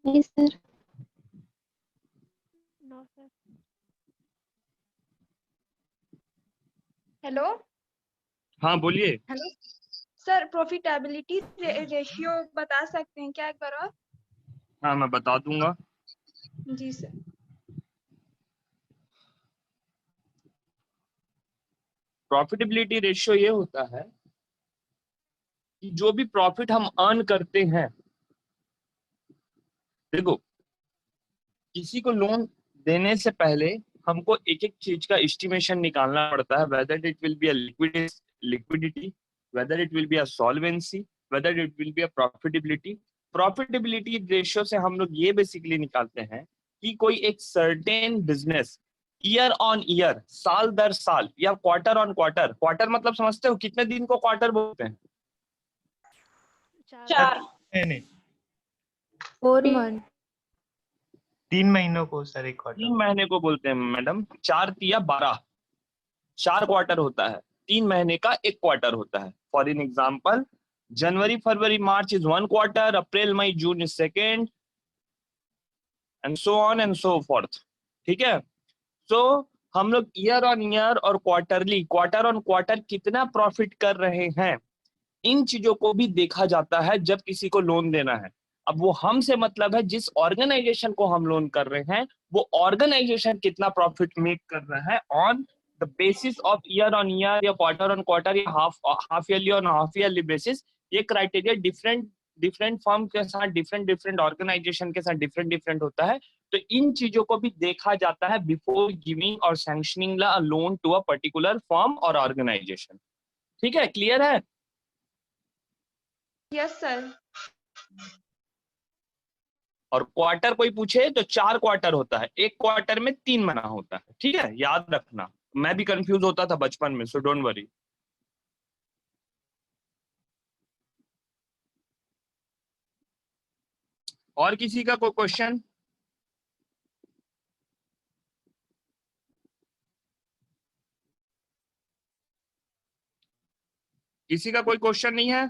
नहीं sir. No sir. Hello. हाँ बोलिए। हेलो सर, प्रॉफिटेबिलिटी रेशियो बता सकते हैं क्या एक बार और? हाँ मैं बता दूंगा। जी सर। प्रॉफिटेबिलिटी रेशियो ये होता है कि जो भी प्रॉफिट हम अर्न करते हैं, देखो किसी को लोन देने से पहले हमको एक एक चीज का एस्टिमेशन निकालना पड़ता है, whether it will be a liquidity, whether it will be a solvency, whether it will be a profitability. Profitability ratio से हम लोग ये बेसिकली निकालते हैं कि कोई एक certain business year on year, साल दर साल या क्वार्टर ऑन क्वार्टर, क्वार्टर मतलब समझते हो कितने दिन को क्वार्टर बोलते हैं? 4 नहीं 4 month। 3 महीनों को सर एक 3 क्वार्टर। महीने को बोलते हैं मैडम। 4 तिया 12, 4 क्वार्टर होता है, 3 महीने का एक क्वार्टर होता है। For in example, January February March is 1 quarter, April May June is second, and so on and so fourth. ठीक है। सो हम लोग ईयर ऑन ईयर और क्वार्टरली, क्वार्टर ऑन क्वार्टर कितना प्रॉफिट कर रहे हैं, इन चीजों को भी देखा जाता है जब किसी को लोन देना है। अब वो हमसे मतलब है जिस ऑर्गेनाइजेशन को हम लोन कर रहे हैं, वो ऑर्गेनाइजेशन कितना प्रॉफिट मेक कर रहा है on the basis of year on year या क्वार्टर ऑन क्वार्टर या half yearly on half yearly basis. ये क्राइटेरिया डिफरेंट डिफरेंट फर्म के साथ, डिफरेंट डिफरेंट ऑर्गेनाइजेशन के साथ डिफरेंट डिफरेंट होता है। तो इन चीजों को भी देखा जाता है बिफोर गिविंग और sanctioning a loan to a particular firm और ऑर्गेनाइजेशन। ठीक है, क्लियर है? Yes sir. और क्वार्टर कोई पूछे तो 4 क्वार्टर होता है, एक क्वार्टर में 3 महीना होता है। ठीक है, याद रखना। मैं भी कंफ्यूज होता था बचपन में, सो डोंट वरी। और किसी का कोई क्वेश्चन? किसी का कोई क्वेश्चन नहीं है?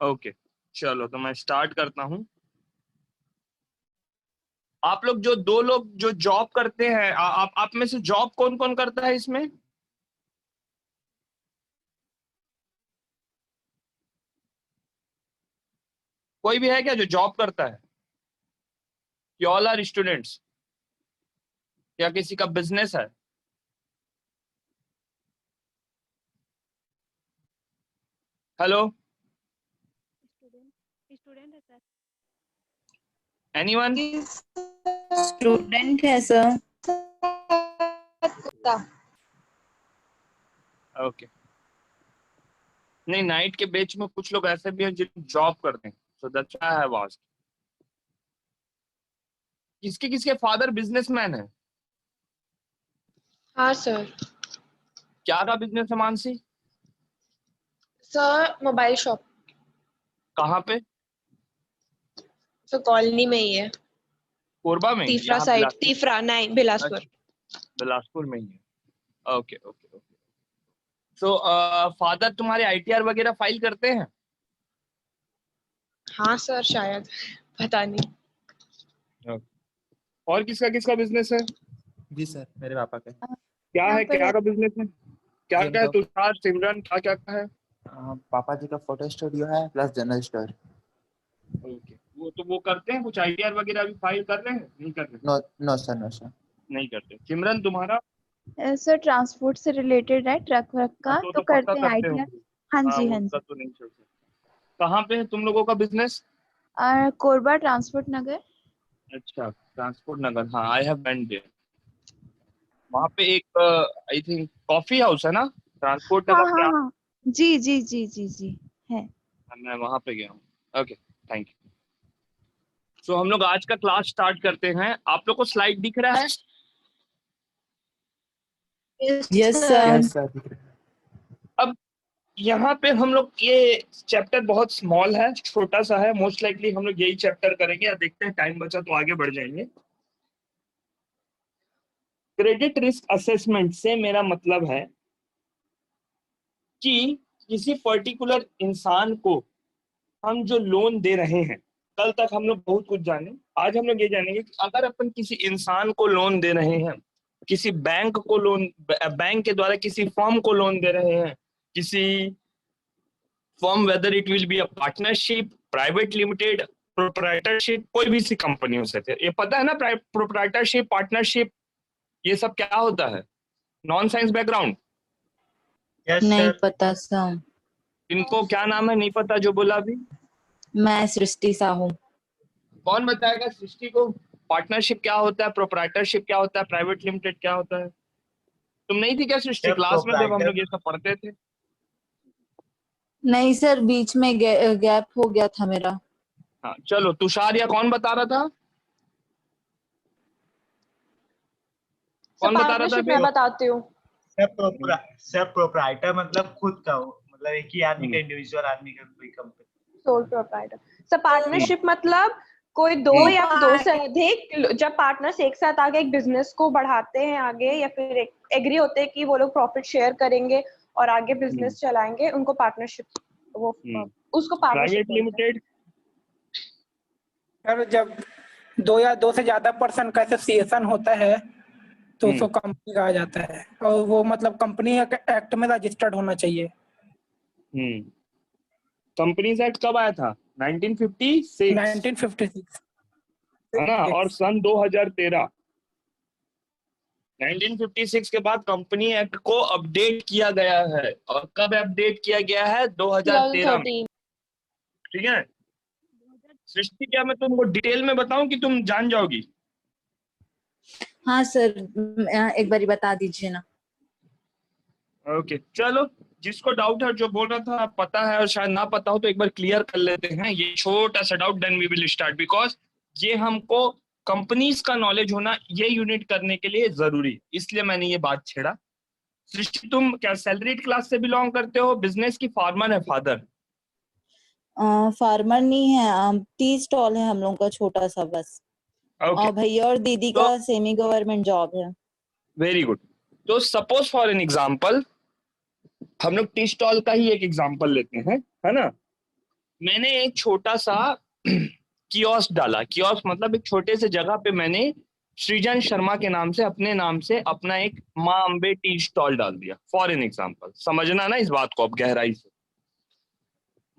ओके चलो, तो मैं स्टार्ट करता हूं। आप लोग जो 2 लोग जो जॉब करते हैं, आप में से जॉब कौन कौन करता है इसमें? कोई भी है क्या जो जॉब करता है? You all are students? या किसी का बिजनेस है? हेलो, स्टूडेंट है सर। एनीवन? स्टूडेंट है सर। ओके। नहीं, नाइट के बैच में कुछ लोग ऐसे भी हैं जो जॉब करते हैं, so that's why I have asked. किसके किसके फादर बिजनेसमैन है? हाँ सर। क्या का बिजनेस है मानसी? Sir mobile shop. कहाँ पे? सर कॉलोनी में ही है, कोरबा में? तीफरा यहाँ साइड। तीफरा नहीं, बिलासपुर। अच्छा, बिलासपुर में ही है। Okay okay okay. So father तुम्हारे आईटीआर वगैरह फाइल करते हैं? हाँ सर शायद, पता नहीं। और किसका किसका बिजनेस है? जी सर, मेरे पापा का है। क्या यहाँ है, पर क्या का बिजनेस है? क्या क्या है? जिनको तुषार, सिमरन, क्या क्या का है? पापा जी का फोटो स्टूडियो है प्लस जनरल स्टोर। ओके, वो तो वो करते हैं कुछ आईटीआर वगैरह भी फाइल कर रहे हैं? नहीं कर रहे? No no sir, no sir. नहीं करते। सिमरन तुम्हारा? सर ट्रांसपोर्ट से रिलेटेड है, ट्रक व्रक का, तो तो पक्का करते हैं करते आईटीआर। होंगे। हाँ हाँ, जी वो हाँ उसका जी। तो नहीं चल सकता। कहाँ पे है तुम लोगों का बिजनेस? कोरबा ट्रांसपोर्ट नगर। अच्छा, ट्रांसपोर्ट नगर। हाँ, आई हैव वेंट देयर। वहाँ पे एक आई थिंक कॉफी हाउस है ना, ट्रांसपोर्ट हाँ नगर हाँ के हाँ, जी जी जी जी जी है। मैं वहाँ पे गया हूँ। Okay, thank you. सो हम लोग आज का क्लास स्टार्ट करते हैं। आप लोग को स्लाइड दिख रहा है? Yes sir. यस सर, दिख रहा है। अब यहाँ पे हम लोग, ये चैप्टर बहुत स्मॉल है, छोटा सा है। मोस्ट लाइकली हम लोग यही चैप्टर करेंगे, या देखते हैं टाइम बचा तो आगे बढ़ जाएंगे। क्रेडिट रिस्क असेसमेंट से मेरा मतलब है कि किसी पर्टिकुलर इंसान को हम जो लोन दे रहे हैं, कल तक हम लोग बहुत कुछ जाने, आज हम लोग ये जानेंगे कि अगर अपन किसी इंसान को लोन दे रहे हैं, किसी बैंक को लोन, बैंक के द्वारा किसी फर्म को लोन दे रहे हैं, किसी firm, whether it will be a partnership, private limited, proprietorship, कोई भी सी कंपनियों से थे, ये पता है ना प्रोप्राइटरशिप, पार्टनरशिप, ये सब क्या होता है? Non science background? यस नहीं सर। पता सर। इनको क्या नाम है नहीं पता जो बोला अभी? मैं सृष्टि साहू। कौन बताएगा सृष्टि को पार्टनरशिप क्या होता है, प्रोप्राइटरशिप क्या होता है, प्राइवेट लिमिटेड क्या होता है? तुम नहीं थी क्या सृष्टि सर, क्लास में जब हम proprietor- लोग ये सब पढ़ते थे? नहीं सर, बीच में गैप हो गया था मेरा। हाँ चलो, तुषार या कौन बता रहा था? कौन बता रहा था पार्टनरशिप अभी? मैं बताती हूँ। सर प्रोप्राइटर मतलब खुद का हो, मतलब एक ही आदमी का, इंडिविजुअल आदमी का कोई company. Sole proprietor. Sir partnership मतलब कोई दो या दो से अधिक जब पार्टनर्स एक साथ आगे एक बिजनेस को बढ़ाते हैं आगे, या फिर एग्री होते हैं कि वो लोग प्रॉफिट शेयर करेंगे और आगे बिजनेस चलाएंगे, उनको पार्टनरशिप, वो उसको पार्टनरशिप प्राइवेट लिमिटेड? सर जब दो या दो से ज्यादा पर्सन का एसोसिएशन होता है तो उसको कंपनी कहा जाता है, और वो मतलब कंपनी एक्ट में रजिस्टर्ड होना चाहिए। कंपनीज एक्ट कब आया था? 1956 1956 है ना, और सन 2013, 1956 के बाद कंपनी एक्ट को अपडेट किया गया है। और कब अपडेट किया गया है? 2013 में। ठीक है सृष्टि, क्या मैं तुमको डिटेल में बताऊं कि तुम जान जाओगी? हाँ सर, एक बारी बता दीजिए ना। ओके चलो, जिसको डाउट है, जो बोल रहा था पता है और शायद ना पता हो, तो एक बार क्लियर कर लेते हैं ये छोटा सा doubt, then we will start. Because ये हमको कंपनीज का नॉलेज होना ये यूनिट करने के लिए जरूरी, इसलिए मैंने ये बात छेड़ा। सृष्टि, तुम क्या सैलरीड क्लास से बिलोंग करते हो? बिजनेस की फार्मर है फादर? फार्मर नहीं है, टी स्टॉल है हम लोगों का छोटा सा बस। ओके, और भैया और दीदी का सेमी गवर्नमेंट जॉब है। Very good. तो सपोज फॉर एन एग्जांपल, हम लोग टी स्टॉल का ही एक एग्जांपल लेते हैं, है ना। मैंने एक छोटा सा कियोस्क डाला, कियोस्क मतलब एक छोटे से जगह पे मैंने सृजन शर्मा के नाम से, अपने नाम से अपना एक माँ अम्बे टी स्टॉल डाल दिया, फॉर एन एग्जांपल। समझना ना इस बात को अब गहराई से,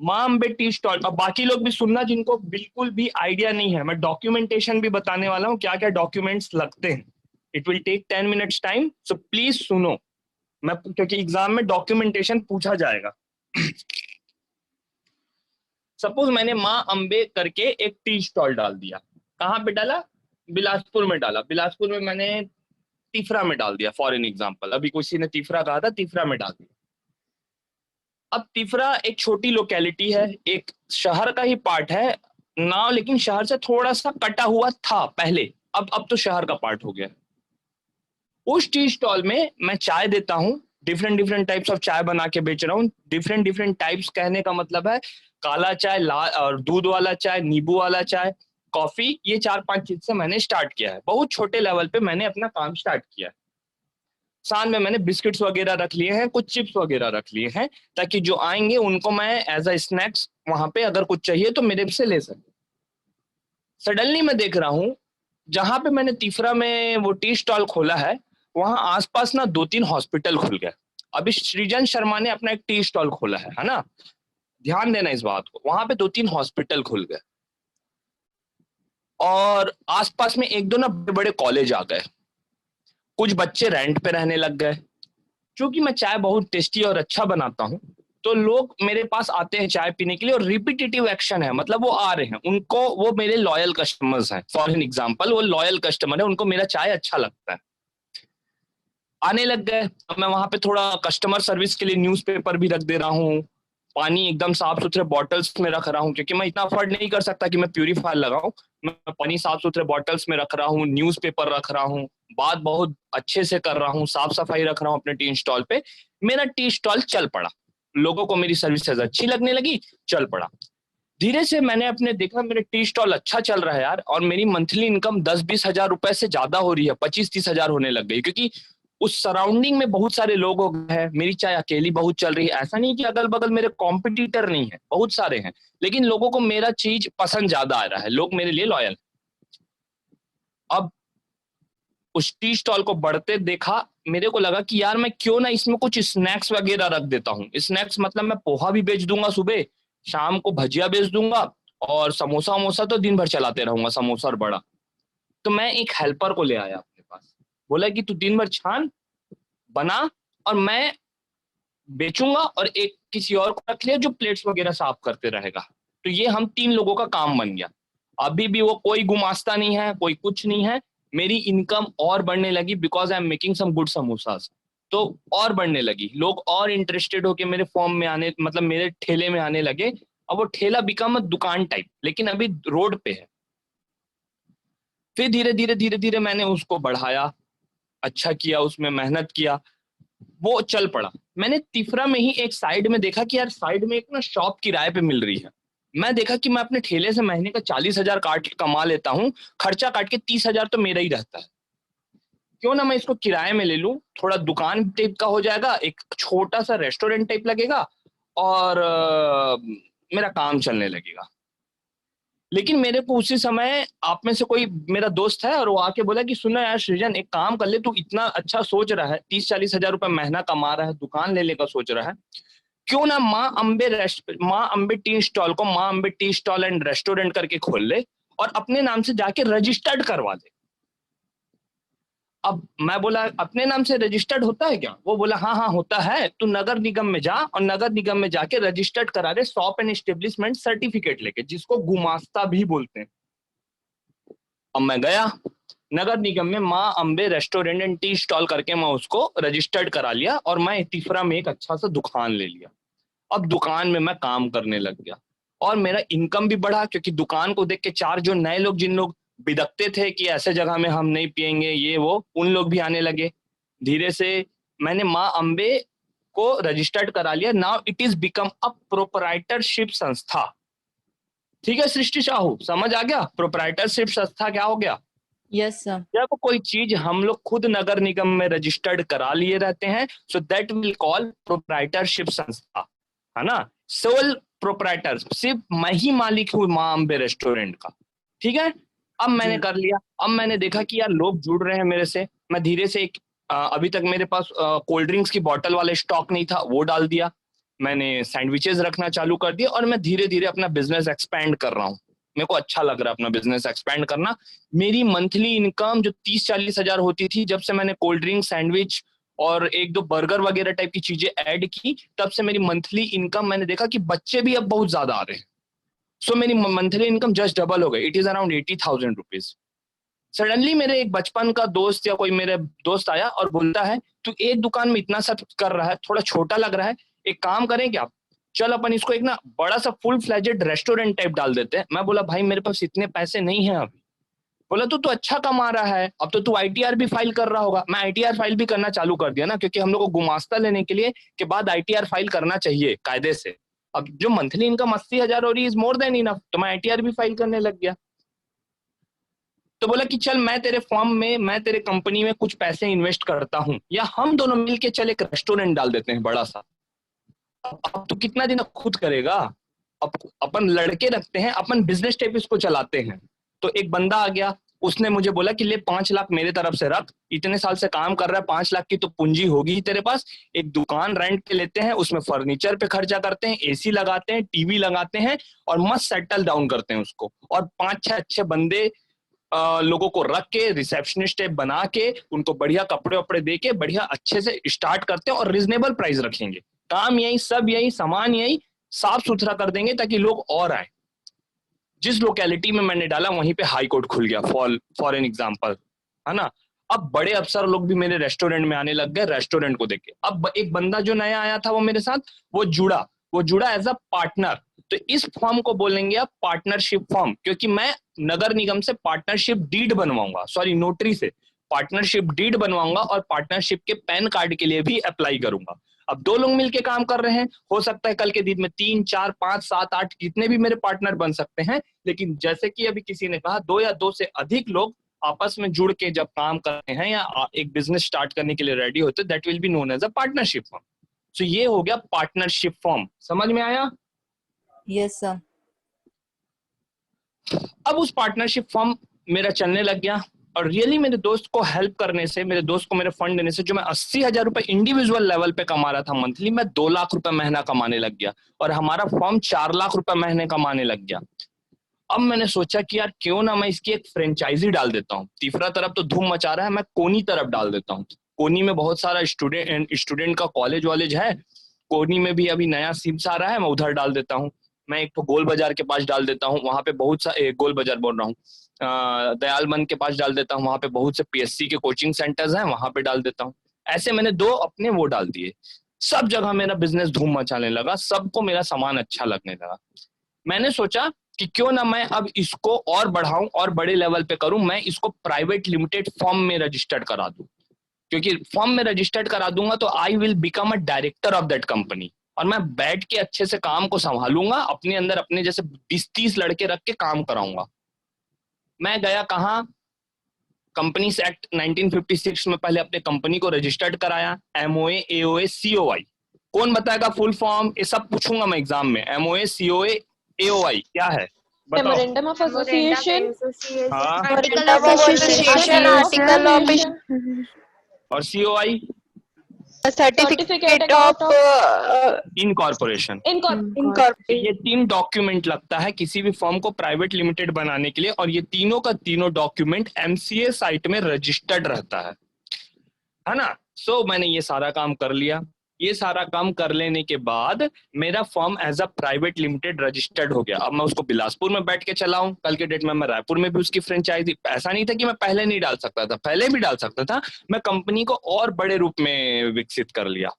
माँ अम्बे टी स्टॉल। अब बाकी लोग भी सुनना जिनको बिल्कुल भी आइडिया नहीं है, मैं डॉक्यूमेंटेशन भी बताने वाला हूँ, क्या क्या डॉक्यूमेंट्स लगते हैं। It will take 10 minutes time, so please सुनो, मैं क्योंकि एग्जाम में डॉक्यूमेंटेशन पूछा जाएगा। सपोज मैंने माँ अम्बे करके एक टी स्टॉल डाल दिया। कहाँ पे डाला? बिलासपुर में डाला। बिलासपुर में मैंने तीफरा में डाल दिया, फॉर एन एग्जांपल। अभी किसी ने तीफरा कहा था, तीफरा में डाल दिया। अब तीफरा एक छोटी लोकेलिटी है, एक शहर का ही पार्ट है ना, लेकिन शहर से थोड़ा सा कटा हुआ था पहले, अब तो शहर का पार्ट हो गया। उस टी स्टॉल में मैं चाय देता हूँ, डिफरेंट टाइप्स ऑफ चाय बना के बेच रहा हूँ। डिफरेंट टाइप्स कहने का मतलब है काला चाय, लाल और दूध वाला चाय, नींबू वाला चाय, कॉफी, ये 4-5 चीज से मैंने स्टार्ट किया है। बहुत छोटे लेवल पे मैंने अपना काम स्टार्ट किया है। साथ में मैंने बिस्किट्स वगैरह रख लिए हैं, कुछ चिप्स वगैरह रख लिए हैं, ताकि जो आएंगे उनको मैं एज अ स्नैक्स वहां पे अगर कुछ चाहिए तो मेरे से ले सके। सडनली मैं देख रहा हूँ जहां पे मैंने तीफरा में वो टी स्टॉल खोला है, वहां आसपास ना 2-3 हॉस्पिटल खुल गए। अभी सृजन शर्मा ने अपना एक टी स्टॉल खोला है ना, ध्यान देना इस बात को। वहां पे 2-3 हॉस्पिटल खुल गए और आसपास में 1-2 ना बड़े कॉलेज आ गए। कुछ बच्चे रेंट पे रहने लग गए। क्योंकि मैं चाय बहुत टेस्टी और अच्छा बनाता हूँ, तो लोग मेरे पास आते हैं चाय पीने के लिए, और रिपीटेटिव एक्शन है, मतलब वो आ रहे हैं, उनको, वो मेरे लॉयल कस्टमर्स हैं। फॉर एन एग्जांपल, वो लॉयल कस्टमर है, उनको मेरा चाय अच्छा लगता है, आने लग गए। अब मैं वहां पे थोड़ा कस्टमर सर्विस के लिए न्यूज़पेपर भी रख दे रहा हूँ, पानी एकदम साफ सुथरे बॉटल्स में रख रहा हूँ, क्योंकि मैं इतना अफोर्ड नहीं कर सकता कि मैं प्यूरीफायर लगाऊं। मैं पानी साफ सुथरे बॉटल्स में रख रहा हूँ, न्यूज़पेपर रख रहा हूँ, बात बहुत अच्छे से कर रहा हूँ, साफ सफाई रख रहा हूँ अपने टी स्टॉल पे। मेरा टी स्टॉल चल पड़ा, लोगों को मेरी सर्विसेज अच्छी लगने लगी, चल पड़ा। धीरे से मैंने अपने देखा मेरे टी स्टॉल अच्छा चल रहा है यार, और मेरी मंथली इनकम 10-20 हजार रुपए से ज्यादा हो रही है, 25-30 हजार होने लग गई। क्योंकि उस सराउंडिंग में बहुत सारे लोग हैं, मेरी चाय अकेली बहुत चल रही है। ऐसा नहीं कि अगल बगल मेरे कॉम्पिटिटर नहीं है, बहुत सारे हैं, लेकिन लोगों को मेरा चीज पसंद ज्यादा आ रहा है, लोग मेरे लिए लॉयल। अब उस टी स्टॉल को बढ़ते देखा, मेरे को लगा कि यार मैं क्यों ना इसमें कुछ स्नैक्स वगैरह रख देता हूँ। स्नैक्स मतलब मैं पोहा भी बेच दूंगा सुबह, शाम को भजिया बेच दूंगा, और समोसा वमोसा तो दिन भर चलाते रहूंगा, समोसा और बड़ा। तो मैं एक हेल्पर को ले आया अपने पास, बोला कि तू दिन भर छान बना और मैं बेचूंगा, और एक किसी और को रख लिया जो प्लेट्स वगैरह साफ करते रहेगा। तो ये हम 3 लोगों का काम बन गया। अभी भी वो कोई गुमास्ता नहीं है, कोई कुछ नहीं है। मेरी इनकम और बढ़ने लगी because I am making some good samosas, तो और बढ़ने लगी। लोग और इंटरेस्टेड होके मेरे फॉर्म में आने, मतलब मेरे ठेले में आने लगे। अब वो ठेला बिकम दुकान टाइप, लेकिन अभी रोड पे है। फिर धीरे धीरे मैंने उसको बढ़ाया, अच्छा किया, उसमें मेहनत किया, वो चल पड़ा। मैंने तिफरा में ही एक साइड में देखा कि यार साइड में एक ना शॉप किराए पे मिल रही है। मैं देखा कि मैं अपने ठेले से महीने का 40,000 काट के कमा लेता हूँ, खर्चा काट के 30,000 तो मेरा ही रहता है। क्यों ना मैं इसको किराए में ले लूं, थोड़ा दुकान टाइप का हो जाएगा, एक छोटा सा रेस्टोरेंट टाइप लगेगा, और मेरा काम चलने लगेगा। लेकिन मेरे को उसी समय आप में से कोई मेरा दोस्त है और वो आके बोला कि सुना यार सृजन, एक काम कर ले, तू इतना अच्छा सोच रहा है, 30-40 हजार रुपए महीना कमा रहा है, दुकान लेने का सोच रहा है, क्यों ना माँ अम्बे टी स्टॉल को माँ Ambe tea stall and restaurant करके खोल ले और अपने नाम से जाके रजिस्टर्ड करवा दे। अब मैं बोला अपने नाम से रजिस्टर्ड होता है क्या? वो बोला हाँ होता है, तू नगर निगम में जा और नगर निगम में जाके रजिस्टर्ड करा दे शॉप एंड एस्टेब्लिशमेंट सर्टिफिकेट लेके, जिसको गुमास्ता भी बोलते हैं। अब मैं गया नगर निगम में माँ Ambe restaurant and tea stall करके मैं उसको रजिस्टर्ड करा लिया और मैं तिफरा में एक अच्छा सा दुकान ले लिया। अब दुकान में मैं काम करने लग गया और मेरा इनकम भी बढ़ा, क्योंकि दुकान को देख के 4 जो नए लोग, जिन लोग बिदकते थे कि ऐसे जगह में हम नहीं पिएंगे ये वो, उन लोग भी आने लगे। धीरे से मैंने माँ अम्बे को रजिस्टर्ड करा लिया। Now it is become a proprietorship संस्था। ठीक है सृष्टि साहू, समझ आ गया प्रोपराइटरशिप संस्था क्या हो गया? Yes sir. जब कोई चीज हम लोग खुद नगर निगम में रजिस्टर्ड करा लिए रहते हैं, so that will call proprietorship संस्था, है ना। सोल प्रोपराइटर, सिर्फ मैं ही मालिक हूँ माँ अम्बे रेस्टोरेंट का। ठीक है, अब मैंने कर लिया। अब मैंने देखा कि यार लोग जुड़ रहे हैं मेरे से। मैं धीरे से अभी तक मेरे पास कोल्ड ड्रिंक्स की बोतल वाले स्टॉक नहीं था, वो डाल दिया। मैंने सैंडविचेस रखना चालू कर दिया और मैं धीरे धीरे अपना बिजनेस एक्सपेंड कर रहा हूँ। मेरे को अच्छा लग रहा है अपना बिजनेस एक्सपेंड करना। मेरी मंथली इनकम जो 30-40 हजार होती थी, जब से मैंने कोल्ड ड्रिंक, सैंडविच और 1-2 बर्गर वगैरह टाइप की चीजें ऐड की, तब से मेरी मंथली इनकम, मैंने देखा कि बच्चे भी अब बहुत ज्यादा आ रहे हैं। सो मेरी मंथली इनकम जस्ट डबल हो गई। It is around 80,000 rupees. Suddenly मेरे एक बचपन का दोस्त या कोई मेरे दोस्त आया और बोलता है तू एक दुकान में इतना सब कर रहा है, थोड़ा छोटा लग रहा है, एक काम करें क्या, चल अपन इसको एक ना बड़ा सा फुल फ्लेजेड रेस्टोरेंट टाइप डाल देते हैं। मैं बोला भाई मेरे पास इतने पैसे नहीं है अभी। बोला तू तो अच्छा कमा रहा है, अब तो तू ITR भी फाइल कर रहा होगा। मैं ITR फाइल भी करना चालू कर दिया ना, क्योंकि हम लोग को गुमास्ता लेने के लिए के बाद ITR फाइल करना चाहिए कायदे से। अब जो मंथली इनकम 80,000 हो रही इज मोर देन इनफ, तो मैं ITR भी फाइल करने लग गया। तो बोला कि चल मैं तेरे फॉर्म में, मैं तेरे कंपनी में कुछ पैसे इन्वेस्ट करता हूँ, या हम दोनों मिलके चल एक रेस्टोरेंट डाल देते हैं बड़ा सा। अब तो कितना दिन खुद करेगा, अब अपन लड़के रखते हैं, अपन बिजनेस टाइप इसको चलाते हैं। तो एक बंदा आ गया, उसने मुझे बोला कि ले 5 लाख मेरे तरफ से रख, इतने साल से काम कर रहा है, 5 लाख की तो पूंजी होगी ही तेरे पास। एक दुकान रेंट पे लेते हैं, उसमें फर्नीचर पे खर्चा करते हैं, AC लगाते हैं, TV लगाते हैं और मस्त सेटल डाउन करते हैं उसको। और 5-6 अच्छे बंदे लोगों को रख के, रिसेप्शनिस्ट टाइप बना के, उनको बढ़िया कपड़े वपड़े दे के बढ़िया अच्छे से स्टार्ट करते हैं और रिजनेबल प्राइस रखेंगे। काम यही, सब यही, सामान यही, साफ सुथरा कर देंगे ताकि लोग और आए। जिस लोकेलिटी में मैंने डाला वहीं पे हाई कोर्ट खुल गया, फॉर एन एग्जांपल, है ना। अब बड़े अफसर लोग भी मेरे रेस्टोरेंट में आने लग गए रेस्टोरेंट को देख के। अब एक बंदा जो नया आया था वो मेरे साथ, वो जुड़ा एज अ पार्टनर। तो इस फॉर्म को बोलेंगे आप पार्टनरशिप फॉर्म, क्योंकि मैं नगर निगम से पार्टनरशिप डीड बनवाऊंगा, सॉरी नोटरी से पार्टनरशिप डीड बनवाऊंगा और पार्टनरशिप के पैन कार्ड के लिए भी अप्लाई करूंगा। अब 2 लोग मिलके काम कर रहे हैं, हो सकता है कल के दिन में 3, 4, 5, 7, 8 जितने भी मेरे पार्टनर बन सकते हैं। लेकिन जैसे कि अभी किसी ने कहा 2 या 2 से अधिक लोग आपस में जुड़ के जब काम करते हैं या एक बिजनेस स्टार्ट करने के लिए रेडी होते हैं, that will be known as a partnership firm. So ये हो गया पार्टनरशिप फर्म, समझ में आया? Yes sir. अब उस पार्टनरशिप फर्म मेरा चलने लग गया और रियली मेरे दोस्त को हेल्प करने से, मेरे दोस्त को मेरे फंड देने से, जो मैं 80,000 रुपए इंडिविजुअल लेवल पे कमा रहा था मंथली, मैं 2 लाख रुपए महीना कमाने लग गया और हमारा फर्म 4 लाख रुपए महीने कमाने लग गया। अब मैंने सोचा कि यार क्यों ना मैं इसकी एक फ्रेंचाइजी डाल देता हूँ। तीसरा तरफ तो धूम मचा रहा है, मैं कोनी तरफ डाल देता हूँ। कोनी में बहुत सारा स्टूडेंट का कॉलेज वॉलेज है, कोनी में भी अभी नया सिम्स आ रहा है, मैं उधर डाल देता हूँ। मैं एक तो गोल बाजार के पास डाल देता हूँ, वहां पे बहुत सा गोल बाजार बोल रहा हूँ, दयालमंद के पास डाल देता हूँ, वहां पे बहुत से पीएससी के कोचिंग सेंटर्स हैं, वहां पे डाल देता हूँ। ऐसे मैंने 2 अपने वो डाल दिए। सब जगह मेरा बिजनेस धूम मचाने लगा, सबको मेरा सामान अच्छा लगने लगा। मैंने सोचा कि क्यों ना मैं अब इसको और बढ़ाऊं और बड़े लेवल पे करूं, मैं इसको प्राइवेट लिमिटेड फर्म में रजिस्टर्ड करा दूं, क्योंकि फर्म में रजिस्टर्ड करा दूंगा तो I will become a director of that company और मैं बैठ के अच्छे से काम को संभालूंगा, अपने अंदर अपने जैसे 20-30 लड़के रख के काम कराऊंगा। मैं गया कहाँ, कंपनीज एक्ट 1956 में पहले अपने कंपनी को रजिस्टर्ड कराया, MOA AOA COI। कौन बताएगा फुल फॉर्म? ये सब पूछूंगा मैं एग्जाम में। MOA COA AOI क्या है बताओ? मेमोरेंडम ऑफ एसोसिएशन, हाँ, article of association, article of और COI सर्टिफिकेट ऑफ इनकॉर्पोरेशन। ये 3 डॉक्यूमेंट लगता है किसी भी फर्म को प्राइवेट लिमिटेड बनाने के लिए और ये तीनों का तीनों डॉक्यूमेंट MCA साइट में रजिस्टर्ड रहता है ना? सो मैंने ये सारा काम कर लिया। ये सारा काम कर लेने के बाद मेरा firm as a private limited registered हो गया। अब मैं उसको बिलासपुर में बैठ के चलाऊं, कल के डेट में मैं रायपुर में भी उसकी फ्रेंचाइजी। ऐसा नहीं था कि मैं पहले नहीं डाल सकता था, पहले भी डाल सकता था। मैं कंपनी को और बड़े रूप में विकसित कर लिया।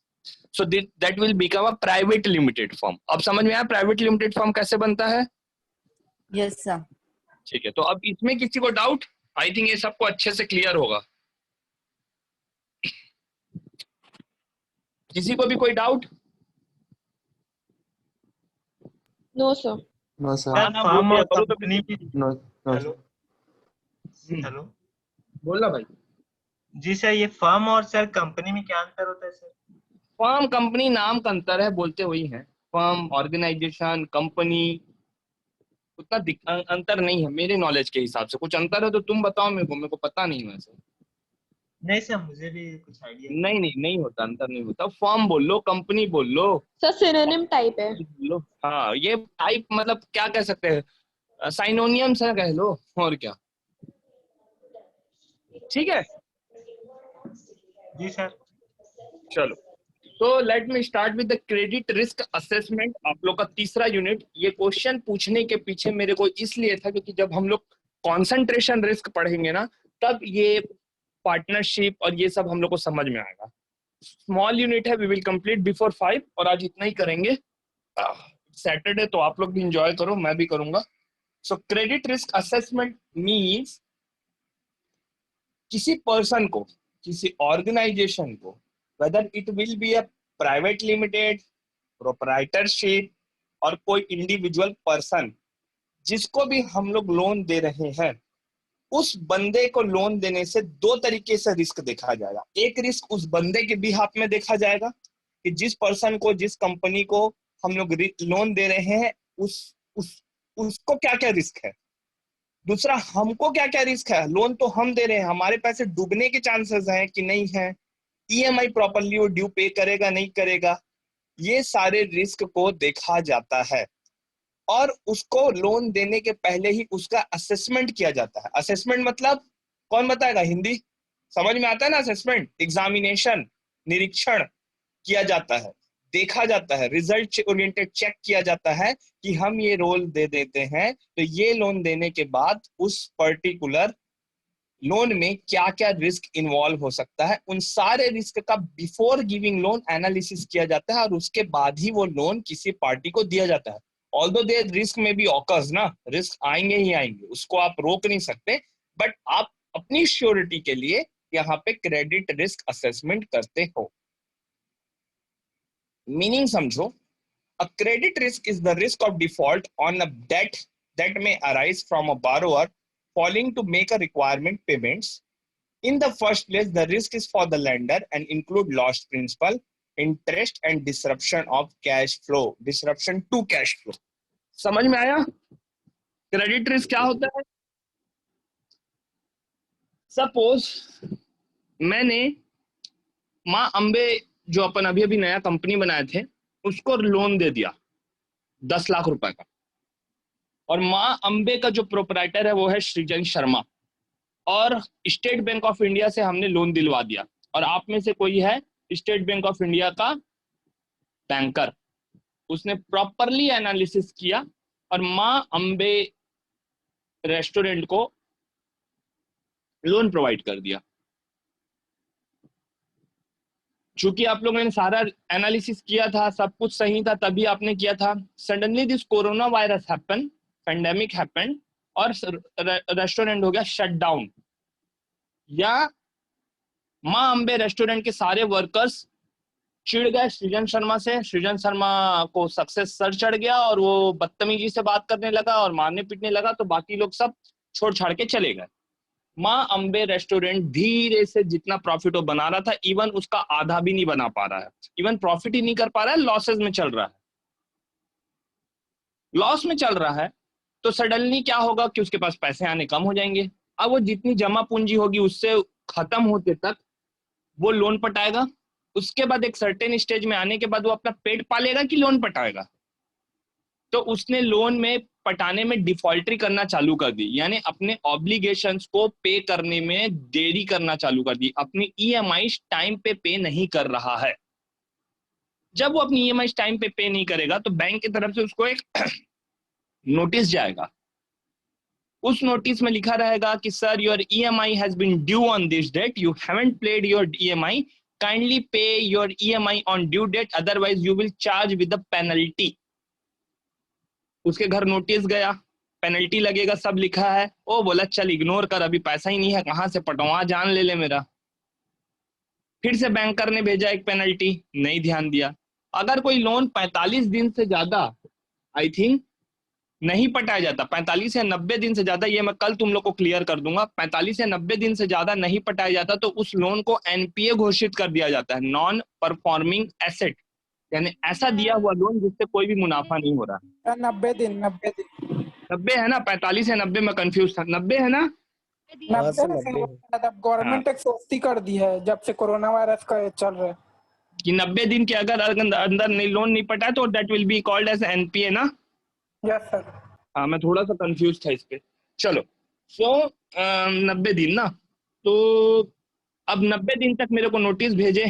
So that will become a private limited firm. अब समझ में आया प्राइवेट लिमिटेड फर्म कैसे बनता है? Yes sir. ठीक है, तो अब इसमें किसी को डाउट? आई थिंक ये सबको अच्छे से क्लियर होगा। किसी को भी कोई doubt? No sir. No sir. Sir firm और करो तो कंपनी भी। नो नो हेलो हेलो, बोलना भाई। जी सर, ये फर्म और सर कंपनी में क्या अंतर होता है सर? फर्म कंपनी नाम का अंतर है, बोलते वही है। फर्म ऑर्गेनाइजेशन कंपनी उतना अंतर नहीं है मेरे नॉलेज के हिसाब से। कुछ अंतर है तो तुम बताओ मेरे को पता नहीं है वैसे। नहीं सर, मुझे भी कुछ आइडिया नहीं होता, अंतर नहीं होता। फर्म बोल लो, कंपनी बोल लो, सर सिनोनिम टाइप है। बोल लो। हाँ, ये टाइप मतलब क्या कह सकते हैं, साइनोनियम्स है कह लो, और क्या। ठीक है जी सर। चलो, तो let me start with the credit risk assessment. आप लोग का तीसरा यूनिट। ये क्वेश्चन पूछने के पीछे मेरे को इसलिए था क्योंकि जब हम लोग कॉन्सेंट्रेशन रिस्क पढ़ेंगे ना, तब ये पार्टनरशिप और ये सब हम लोग को समझ में आएगा। स्मॉल यूनिट है, वी विल कंप्लीट बिफोर 5 और आज इतना ही करेंगे। सैटरडे तो आप लोग भी एंजॉय करो, मैं भी करूंगा। सो क्रेडिट रिस्क असेसमेंट मीन्स किसी पर्सन को, किसी ऑर्गेनाइजेशन को, whether it will be a private limited, proprietorship और कोई इंडिविजुअल पर्सन, जिसको भी हम लोग लोन दे रहे हैं, उस बंदे को लोन देने से 2 तरीके से रिस्क देखा जाएगा। एक रिस्क उस बंदे के बिहाफ में देखा जाएगा कि जिस पर्सन को, जिस कंपनी को हम लोग लोन दे रहे हैं, उसको क्या क्या रिस्क है। दूसरा, हमको क्या क्या रिस्क है। लोन तो हम दे रहे हैं, हमारे पैसे डूबने के चांसेस हैं कि नहीं है, EMI प्रॉपर्ली वो ड्यू पे करेगा नहीं करेगा, ये सारे रिस्क को देखा जाता है और उसको लोन देने के पहले ही उसका असेसमेंट किया जाता है। असेसमेंट मतलब कौन बताएगा? हिंदी समझ में आता है ना? असेसमेंट, एग्जामिनेशन, निरीक्षण किया जाता है, देखा जाता है, रिजल्ट ओरिएंटेड चेक किया जाता है कि हम ये रोल दे देते हैं तो ये लोन देने के बाद उस पर्टिकुलर लोन में क्या क्या रिस्क इन्वॉल्व हो सकता है। उन सारे रिस्क का बिफोर गिविंग लोन एनालिसिस किया जाता है और उसके बाद ही वो लोन किसी पार्टी को दिया जाता है। ऑल्दो देयर रिस्क में भी ऑकर्स ना, रिस्क आएंगे ही आएंगे, उसको आप रोक नहीं सकते, बट आप अपनी श्योरिटी के लिए यहाँ पे क्रेडिट रिस्क असेसमेंट करते हो। मीनिंग समझो, a credit risk is the risk of default on a debt that may arise from a borrower falling to make a requirement payments. In the first place, the risk is for the lender and include lost principal, interest and disruption of cash flow. Disruption to cash flow. समझ में आया? Credit risk क्या होता है? Suppose मैंने माँ अम्बे जो अपन अभी अभी नया कंपनी बनाए थे उसको लोन दे दिया 10 लाख रुपए का, और माँ अम्बे का जो प्रोपराइटर है वो है सृजन शर्मा, और स्टेट बैंक ऑफ इंडिया से हमने लोन दिलवा दिया, और आप में से कोई है स्टेट बैंक ऑफ इंडिया का बैंकर, उसने प्रॉपरली एनालिसिस किया और माँ अम्बे रेस्टोरेंट को लोन प्रोवाइड कर दिया। चूंकि आप लोगों ने सारा एनालिसिस किया था, सब कुछ सही था, तभी आपने किया था। Suddenly this corona virus happen, pandemic happen, और रेस्टोरेंट हो गया शट डाउन, या माँ अम्बे रेस्टोरेंट के सारे वर्कर्स चिढ़ गए सृजन शर्मा से, सृजन शर्मा को सक्सेस सर चढ़ गया और वो बदतमीजी से बात करने लगा और मारने पीटने लगा, तो बाकी लोग सब छोड़ छाड़ के चले गए। माँ अम्बे रेस्टोरेंट धीरे से जितना प्रॉफिट वो बना रहा था, इवन उसका आधा भी नहीं बना पा रहा है, इवन प्रॉफिट ही नहीं कर पा रहा है, लॉसेस में चल रहा है, लॉस में चल रहा है। तो सडनली क्या होगा कि उसके पास पैसे आने कम हो जाएंगे। अब वो जितनी जमा पूंजी होगी उससे खत्म होते तक वो लोन पटाएगा, उसके बाद एक सर्टेन स्टेज में आने के बाद वो अपना पेट पालेगा कि लोन पटाएगा। तो उसने लोन में पटाने में डिफॉल्टरी करना चालू कर दी, यानी अपने ऑब्लिगेशंस को पे करने में देरी करना चालू कर दी, अपनी ईएमआई टाइम पे नहीं कर रहा है। जब वो अपनी ईएमआई टाइम पे नहीं करेगा तो बैंक की तरफ से उसको एक नोटिस जाएगा, उस नोटिस में लिखा रहेगा कि sir your EMI has been due on this date, you haven't paid your EMI, kindly pay your EMI on due date, otherwise you will charge with the penalty. उसके घर नोटिस गया, penalty लगेगा, सब लिखा है। ओ बोला चल इग्नोर कर, अभी पैसा ही नहीं है, कहां से पटवा, जान ले ले मेरा। फिर से बैंकर ने भेजा एक पेनल्टी, नहीं ध्यान दिया। अगर कोई लोन 45 दिन से ज्यादा आई थिंक नहीं पटाया जाता, 45 या 90 दिन से ज्यादा, ये मैं कल तुम लोग को क्लियर कर दूंगा, 45 या 90 दिन से ज्यादा नहीं पटाया जाता तो उस लोन को एनपीए घोषित कर दिया जाता है, नॉन परफॉर्मिंग एसेट, यानी ऐसा दिया हुआ लोन जिससे कोई भी मुनाफा नहीं हो रहा। 90 दिन 90 है ना, 45 या 90 में कंफ्यूज था, 90 है ना। 90 गवर्नमेंट एक सस्ती कर दी है जब से कोरोना वायरस का चल रहा है कि 90 दिन के अगर अंदर नहीं लोन नहीं पटा तो that will be called as NPA ना। Yes sir. हाँ मैं थोड़ा सा कंफ्यूज था इस पे। चलो सो 90 दिन ना, तो अब 90 दिन तक मेरे को नोटिस भेजे।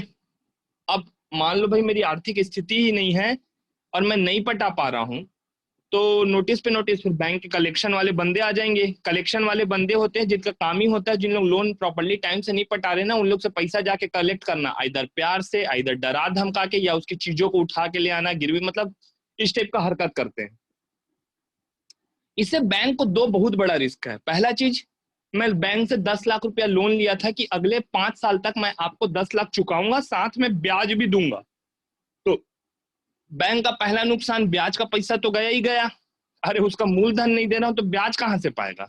अब मान लो भाई मेरी आर्थिक स्थिति ही नहीं है और मैं नहीं पटा पा रहा हूँ, तो नोटिस पे नोटिस, फिर बैंक के कलेक्शन वाले बंदे आ जाएंगे। कलेक्शन वाले बंदे होते हैं जिनका काम ही होता है, जिन लोग लोन प्रॉपर्ली टाइम से नहीं पटा रहे ना, उन लोग से पैसा जाके कलेक्ट करना, इधर प्यार से, इधर डरा धमका के, या उसकी चीजों को उठा के ले आना गिरवी, मतलब इस टाइप का हरकत करते हैं। इससे बैंक को दो बहुत बड़ा रिस्क है। पहला चीज, मैं बैंक से 10 लाख रुपया लोन लिया था कि अगले 5 साल तक मैं आपको 10 लाख चुकाऊंगा, साथ में ब्याज भी दूंगा। तो बैंक का पहला नुकसान, ब्याज का पैसा तो गया ही गया। अरे उसका मूलधन नहीं दे रहा हूं तो ब्याज कहां से पाएगा,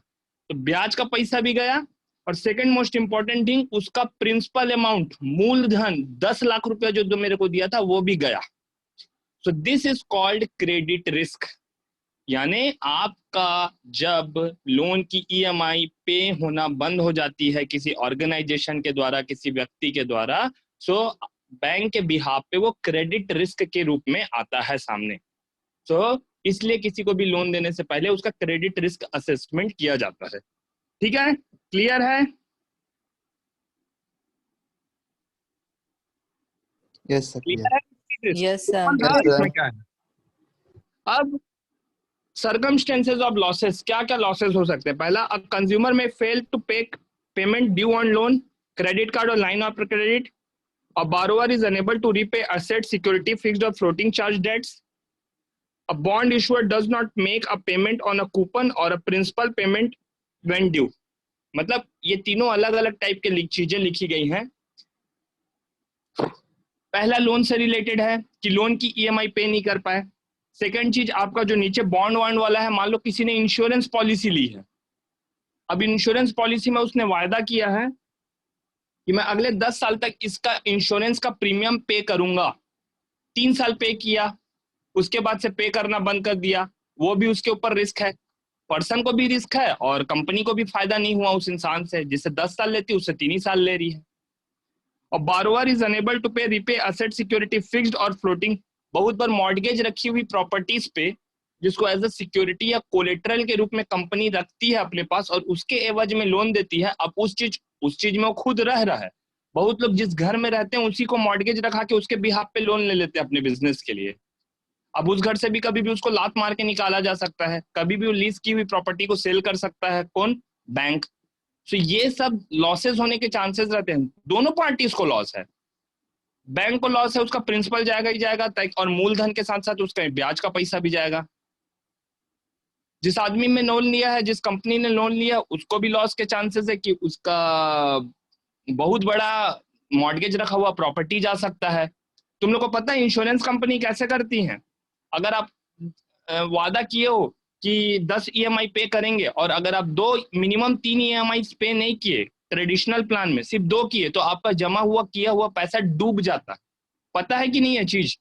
तो ब्याज का पैसा भी गया। और सेकंड मोस्ट इंपॉर्टेंट थिंग, उसका प्रिंसिपल अमाउंट, मूलधन 10 लाख रुपया जो मेरे को दिया था वो भी गया। सो this is called credit risk. यानी आपका जब लोन की ईएमआई पे होना बंद हो जाती है किसी ऑर्गेनाइजेशन के द्वारा, किसी व्यक्ति के द्वारा, सो बैंक के बिहाफ पे वो क्रेडिट रिस्क के रूप में आता है सामने। सो इसलिए किसी को भी लोन देने से पहले उसका क्रेडिट रिस्क असेसमेंट किया जाता है। ठीक है, क्लियर है? Yes sir. क्लियर है? Yes sir. इसमें क्या है? अब सर्कमस्टेंसेस ऑफ लॉसेस, क्या क्या लॉसेस हो सकते हैं? पहला, अ कंज्यूमर में fail to pay payment due on loan, credit card और line of credit, a borrower is unable to repay asset, security, fixed or floating charge debts, a bond issuer does not make a payment on a coupon or a principal payment when due। मतलब ये तीनों अलग अलग type के चीजें लिखी गई हैं। पहला लोन से रिलेटेड है कि लोन की ईएमआई पे नहीं कर पाए। सेकंड चीज, आपका जो नीचे बॉन्ड वाला है, मान लो किसी ने इंश्योरेंस पॉलिसी ली है, अब इंश्योरेंस पॉलिसी में उसने वायदा किया है कि मैं अगले 10 साल तक इसका इंश्योरेंस का प्रीमियम पे करूंगा। 3 साल पे किया, उसके बाद से पे करना बंद कर दिया, वो भी उसके ऊपर रिस्क है, पर्सन को भी रिस्क है और कंपनी को भी फायदा नहीं हुआ उस इंसान से, जिससे 10 साल लेती है उससे 3 ही साल ले रही है। और बारोवर इज अनेबल टू पे रिपे असेट सिक्योरिटी फिक्स्ड और फ्लोटिंग। बहुत बार मॉर्गेज रखी हुई प्रॉपर्टीज पे जिसको एज अ सिक्योरिटी या कोलेटरल के रूप में कंपनी रखती है अपने पास और उसके एवज में लोन देती है। अब उस चीज में वो खुद रह रहा है। बहुत लोग जिस घर में रहते हैं उसी को मॉर्गेज रखा के उसके बिहाफ पे लोन ले लेते हैं अपने बिजनेस के लिए। अब उस घर से भी कभी भी उसको लात मार के निकाला जा सकता है, कभी भी वो लीज की हुई प्रॉपर्टी को सेल कर सकता है। कौन? बैंक। तो ये सब लॉसेस होने के चांसेस रहते हैं, दोनों पार्टीज को लॉस है। बैंक को लॉस है, उसका प्रिंसिपल जाएगा ही जाएगा और मूलधन के साथ साथ उसका ब्याज का पैसा भी जाएगा। जिस आदमी में लोन लिया है, जिस कंपनी ने लोन लिया, उसको भी लॉस के चांसेस है कि उसका बहुत बड़ा मॉर्गेज रखा हुआ प्रॉपर्टी जा सकता है। तुम लोग को पता है इंश्योरेंस कंपनी कैसे करती हैं? अगर आप वादा किए हो कि 10 EMI पे करेंगे और अगर आप मिनिमम 3 EMI पे नहीं किए, ट्रेडिशनल प्लान में सिर्फ 2 किए, तो आपका जमा हुआ किया हुआ पैसा डूब जाता है। पता है कि नहीं ये चीज?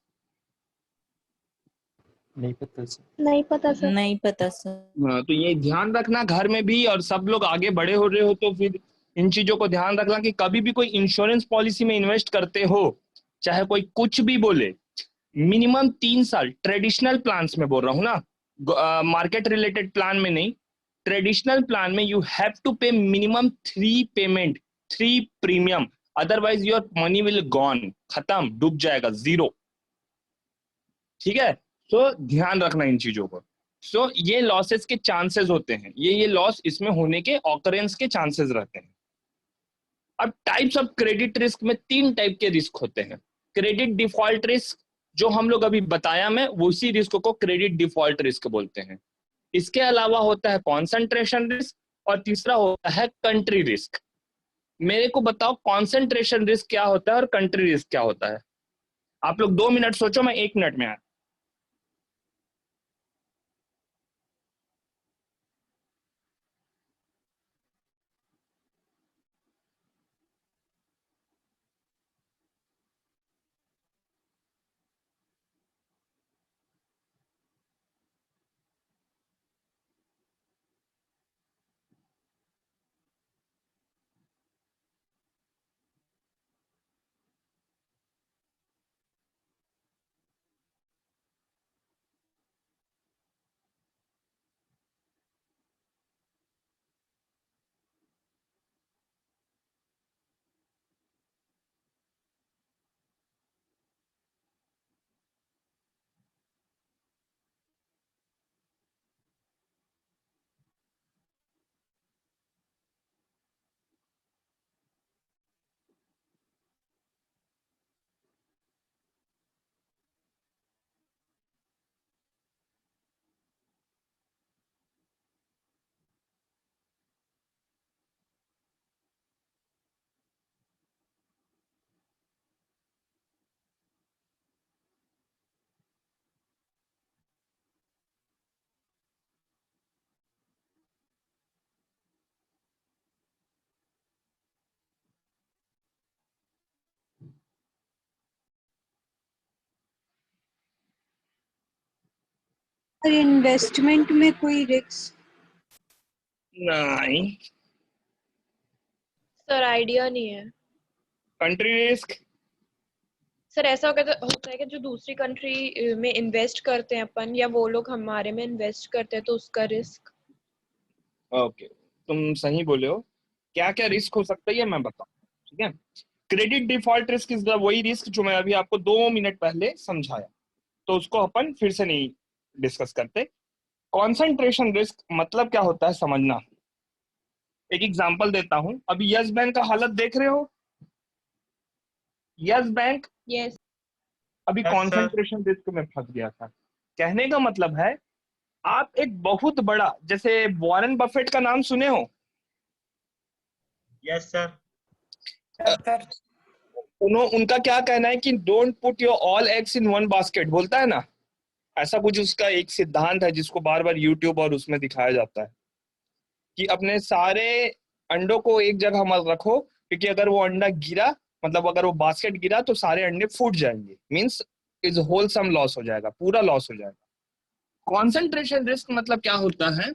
नहीं पता सर। नहीं पता सर। नहीं पता सर। हाँ, तो ये ध्यान रखना घर में भी, और सब लोग आगे बड़े हो रहे हो तो फिर इन चीजों को ध्यान रखना कि कभी भी कोई इंश्योरेंस पॉलिसी में इन्वेस्ट करते हो, चाहे कोई कुछ भी बोले, मिनिमम 3 साल ट्रेडिशनल प्लान्स में बोल रहा हूँ ना, मार्केट रिलेटेड प्लान में नहीं, ट्रेडिशनल प्लान में यू हैव टू पे minimum 3 premium, otherwise your money will gone, खत्म, डूब जाएगा, जीरो। ठीक है, तो ध्यान रखना इन चीजों को। सो ये लॉसेस के चांसेस होते हैं, ये लॉस इसमें होने के ऑकरेंस के चांसेस रहते हैं। अब टाइप्स ऑफ क्रेडिट रिस्क में 3 टाइप के रिस्क होते हैं। क्रेडिट डिफॉल्ट रिस्क, जो हम लोग अभी बताया मैं, उसी रिस्क को क्रेडिट डिफॉल्ट रिस्क बोलते हैं। इसके अलावा होता है कॉन्सेंट्रेशन रिस्क और तीसरा होता है कंट्री रिस्क। मेरे को बताओ कॉन्सेंट्रेशन रिस्क क्या होता है और कंट्री रिस्क क्या होता है? आप लोग 2 मिनट सोचो, मैं 1 मिनट में आया। और इन्वेस्टमेंट में कोई रिस्क नहीं। सर आइडिया नहीं है। कंट्री रिस्क सर ऐसा होता है कि जो दूसरी कंट्री में इन्वेस्ट करते हैं अपन, या वो लोग हमारे में इन्वेस्ट करते हैं, तो उसका रिस्क। ओके, तुम सही बोले हो। क्या क्या रिस्क हो सकता है ये मैं बताऊं, ठीक है। Credit default risk is the वही रिस्क जो मैं अभी आपको 2 मिनट पहले समझाया, तो उसको अपन फिर से नहीं डिस्कस करते। कॉन्सेंट्रेशन रिस्क मतलब क्या होता है समझना। एक एग्जांपल देता हूं, अभी यस बैंक का हालत देख रहे हो। यस बैंक यस अभी Yes, कॉन्सेंट्रेशन रिस्क में फंस गया था। कहने का मतलब है, आप एक बहुत बड़ा, जैसे वॉरेन बफेट का नाम सुने हो? Yes sir. सर उनका क्या कहना है कि don't put your all eggs in one basket, बोलता है ना, ऐसा कुछ उसका एक सिद्धांत है जिसको बार बार यूट्यूब और उसमें दिखाया जाता है। कि अपने सारे अंडों को एक जगह मत रखो, क्योंकि अगर वो अंडा गिरा, मतलब अगर वो बास्केट गिरा तो सारे अंडे फूट जाएंगे, मींस इज होलसम लॉस हो जाएगा, पूरा लॉस हो जाएगा। कॉन्सेंट्रेशन रिस्क मतलब क्या होता है,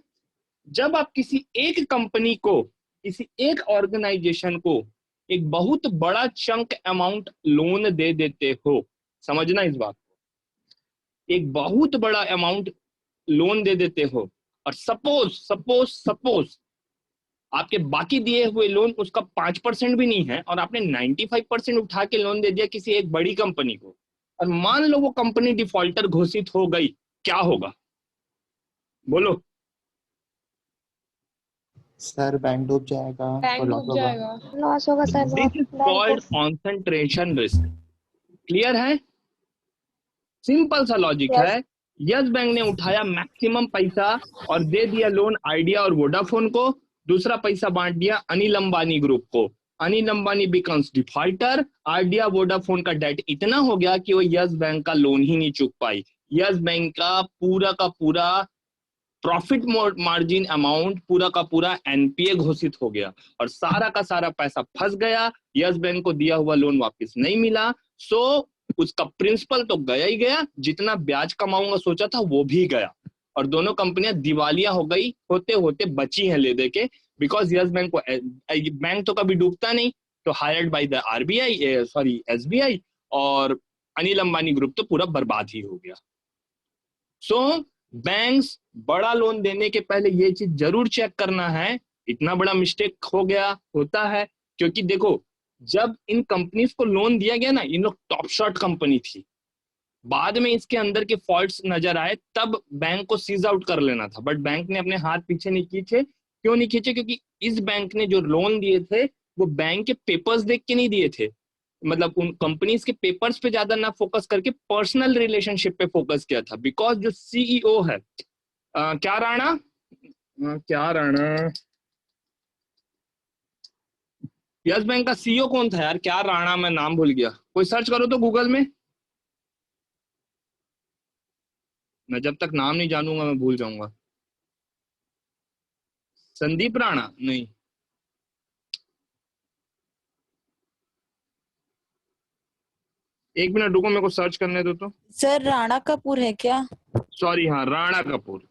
जब आप किसी एक कंपनी को, किसी एक ऑर्गेनाइजेशन को एक बहुत बड़ा चंक अमाउंट लोन दे देते हो, समझना इस बात को, एक बहुत बड़ा अमाउंट लोन दे देते हो, और सपोज आपके बाकी दिए हुए लोन उसका 5% भी नहीं है, और आपने 95% उठा के लोन दे दिया किसी एक बड़ी कंपनी को, और मान लो वो कंपनी डिफॉल्टर घोषित हो गई, क्या होगा बोलो? सर बैंक डूब जाएगा, बैंक और लॉस डूब होगा। जाएगा। लॉस होगा sir this is called concentration risk. Clear है? सिंपल सा लॉजिक Yes. है। यस बैंक ने उठाया मैक्सिमम पैसा और दे दिया लोन आइडिया और वोडाफोन को, दूसरा पैसा बांट दिया अनिल अंबानी ग्रुप को, Anil Ambani becomes defaulter, idea Vodafone का डेट इतना हो गया कि वो यस बैंक का लोन ही नहीं चुक पाई, यस बैंक का पूरा प्रॉफिट मार्जिन अमाउंट पूरा का पूरा एनपीए घोषित हो गया, और सारा का सारा पैसा फंस गया, यस बैंक को दिया हुआ लोन वापस नहीं मिला। सो उसका प्रिंसिपल तो गया ही गया, जितना ब्याज कमाऊंगा सोचा था वो भी गया, और दोनों कंपनियां दिवालिया हो गई, होते होते बची हैं ले दे के, बिकॉज यस बैंक को, बैंक तो कभी डूबता नहीं, तो hired by the RBI, sorry SBI, और अनिल अंबानी ग्रुप तो पूरा बर्बाद ही हो गया। सो बैंक्स बड़ा लोन देने के पहले ये चीज जरूर चेक करना है, इतना बड़ा मिस्टेक हो गया होता है, क्योंकि देखो जब इन कंपनीज को लोन दिया गया ना, इन लोग टॉप शॉट कंपनी थी, बाद में इसके अंदर के फॉल्ट्स नजर आए, तब बैंक को सीज आउट कर लेना था, बट बैंक ने अपने हाथ पीछे नहीं खींचे। क्यों नहीं खींचे? क्योंकि इस बैंक ने जो लोन दिए थे वो बैंक के पेपर्स देख के नहीं दिए थे, मतलब उन कंपनीज के पेपर्स पे ज्यादा ना फोकस करके पर्सनल रिलेशनशिप पे फोकस किया था। बिकॉज जो सीईओ है, क्या राणा, यस बैंक का सीईओ कौन था यार, क्या राणा, मैं नाम भूल गया, कोई सर्च करो तो गूगल में, मैं जब तक नाम नहीं जानूंगा मैं भूल जाऊंगा। संदीप राणा नहीं, एक मिनट रुको, मेरे को सर्च करने दो तो। सर राणा कपूर है क्या? सॉरी, हाँ राणा कपूर,